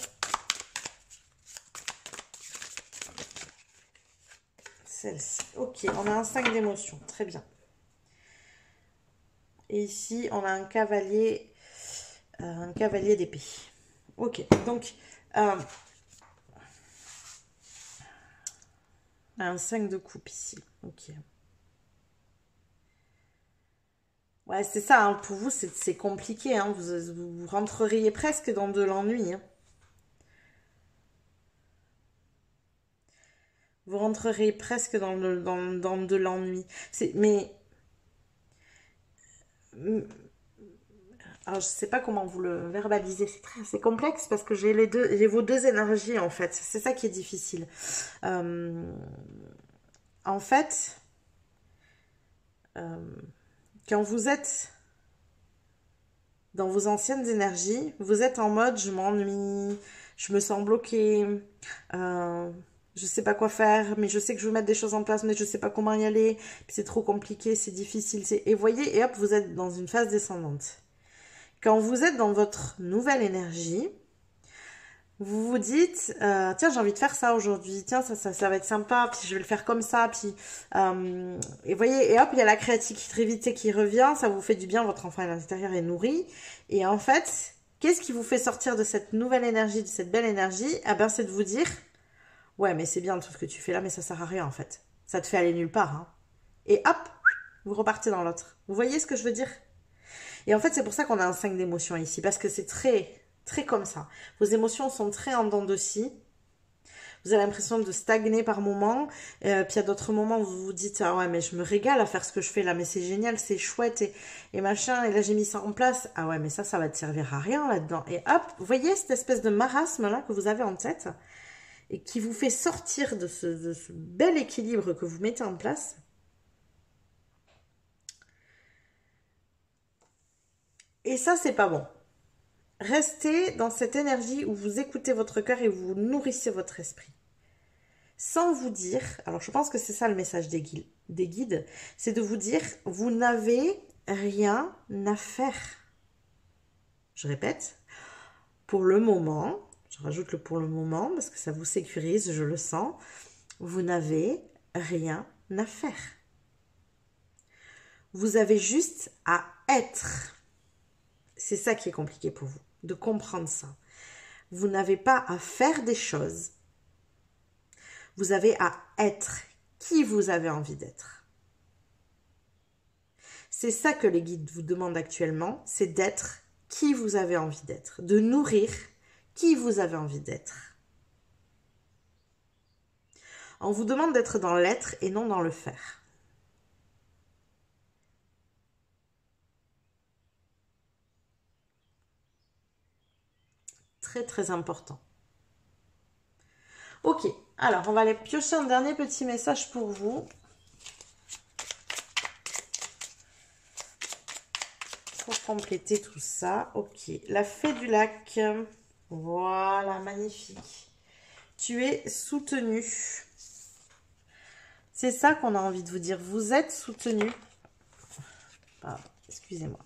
Celle-ci. Ok, on a un 5 d'émotions. Très bien. Et ici, on a un cavalier d'épée. Ok, donc un 5 de coupe ici. Ok. Ouais, c'est ça, hein, pour vous, c'est compliqué. Hein, vous rentreriez presque dans de l'ennui. Hein. Vous rentreriez presque dans de l'ennui. Mais alors, je sais pas comment vous le verbaliser. C'est complexe parce que j'ai vos deux énergies en fait. C'est ça qui est difficile. En fait, quand vous êtes dans vos anciennes énergies, vous êtes en mode je m'ennuie, je me sens bloquée, je sais pas quoi faire, mais je sais que je veux mettre des choses en place, mais je sais pas comment y aller, puis c'est trop compliqué, c'est difficile. Et voyez, et hop, vous êtes dans une phase descendante. Quand vous êtes dans votre nouvelle énergie, vous vous dites, tiens, j'ai envie de faire ça aujourd'hui, tiens, ça va être sympa, puis je vais le faire comme ça, puis, et voyez, et hop, il y a la créativité qui revient, ça vous fait du bien, votre enfant à l'intérieur est nourri, et en fait, qu'est-ce qui vous fait sortir de cette nouvelle énergie, de cette belle énergie? Eh ben, c'est de vous dire, ouais, mais c'est bien tout ce que tu fais là, mais ça sert à rien, en fait. Ça te fait aller nulle part, hein. Et hop, vous repartez dans l'autre. Vous voyez ce que je veux dire? Et en fait, c'est pour ça qu'on a un 5 d'émotions ici, parce que c'est très comme ça. Vos émotions sont très en dents de scie. Vous avez l'impression de stagner par moments. Puis il y a d'autres moments où vous vous dites, ah ouais, mais je me régale à faire ce que je fais là, mais c'est génial, c'est chouette et machin. Et là, j'ai mis ça en place. Ah ouais, mais ça va te servir à rien là-dedans. Et hop, vous voyez cette espèce de marasme là que vous avez en tête et qui vous fait sortir de ce bel équilibre que vous mettez en place. Et ça, c'est pas bon. Restez dans cette énergie où vous écoutez votre cœur et vous nourrissez votre esprit. Sans vous dire, alors je pense que c'est ça le message des guides, c'est de vous dire, vous n'avez rien à faire. Je répète, pour le moment, je rajoute le pour le moment parce que ça vous sécurise, je le sens, vous n'avez rien à faire. Vous avez juste à être. C'est ça qui est compliqué pour vous, de comprendre ça. Vous n'avez pas à faire des choses. Vous avez à être qui vous avez envie d'être. C'est ça que les guides vous demandent actuellement, c'est d'être qui vous avez envie d'être, de nourrir qui vous avez envie d'être. On vous demande d'être dans l'être et non dans le faire. très très important. Ok, alors on va aller piocher un dernier petit message pour vous. Pour compléter tout ça. Ok, la fée du lac. Voilà, magnifique. Tu es soutenu. C'est ça qu'on a envie de vous dire. Vous êtes soutenu. Pardon, excusez-moi.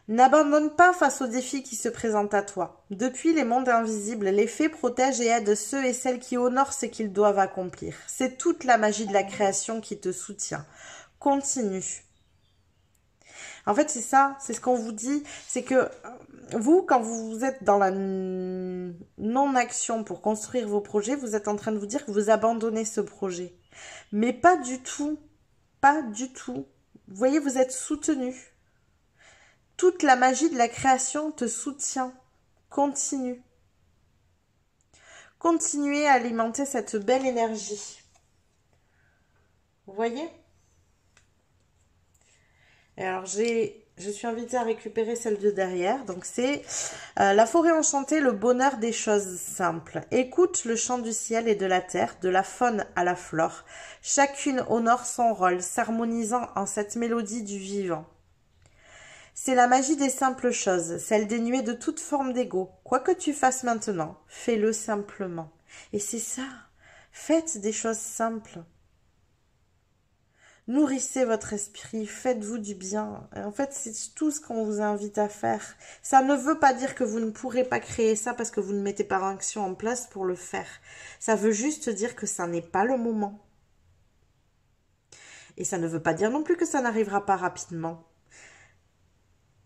N'abandonne pas face aux défis qui se présentent à toi. Depuis les mondes invisibles, les fées protègent et aident ceux et celles qui honorent ce qu'ils doivent accomplir. C'est toute la magie de la création qui te soutient. Continue. En fait, c'est ça, c'est ce qu'on vous dit. C'est que vous, quand vous êtes dans la non-action pour construire vos projets, vous êtes en train de vous dire que vous abandonnez ce projet. Mais pas du tout. Pas du tout. Vous voyez, vous êtes soutenu. Toute la magie de la création te soutient. Continue. Continuez à alimenter cette belle énergie. Vous voyez ? Et alors, je suis invitée à récupérer celle de derrière. Donc, c'est la forêt enchantée, le bonheur des choses simples. Écoute le chant du ciel et de la terre, de la faune à la flore. Chacune honore son rôle, s'harmonisant en cette mélodie du vivant. C'est la magie des simples choses, celle dénuée de toute forme d'ego. Quoi que tu fasses maintenant, fais-le simplement. Et c'est ça, faites des choses simples. Nourrissez votre esprit, faites-vous du bien. En fait, c'est tout ce qu'on vous invite à faire. Ça ne veut pas dire que vous ne pourrez pas créer ça parce que vous ne mettez pas d'action en place pour le faire. Ça veut juste dire que ça n'est pas le moment. Et ça ne veut pas dire non plus que ça n'arrivera pas rapidement.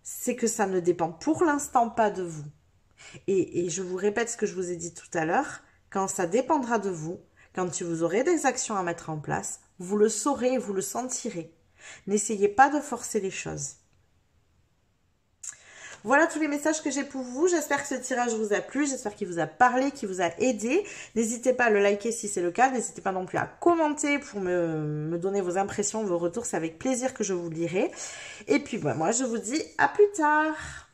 C'est que ça ne dépend pour l'instant pas de vous. Et je vous répète ce que je vous ai dit tout à l'heure, quand ça dépendra de vous, quand vous aurez des actions à mettre en place, vous le saurez et vous le sentirez. N'essayez pas de forcer les choses. Voilà tous les messages que j'ai pour vous. J'espère que ce tirage vous a plu. J'espère qu'il vous a parlé, qu'il vous a aidé. N'hésitez pas à le liker si c'est le cas. N'hésitez pas non plus à commenter pour me donner vos impressions, vos retours. C'est avec plaisir que je vous lirai. Et puis moi, je vous dis à plus tard.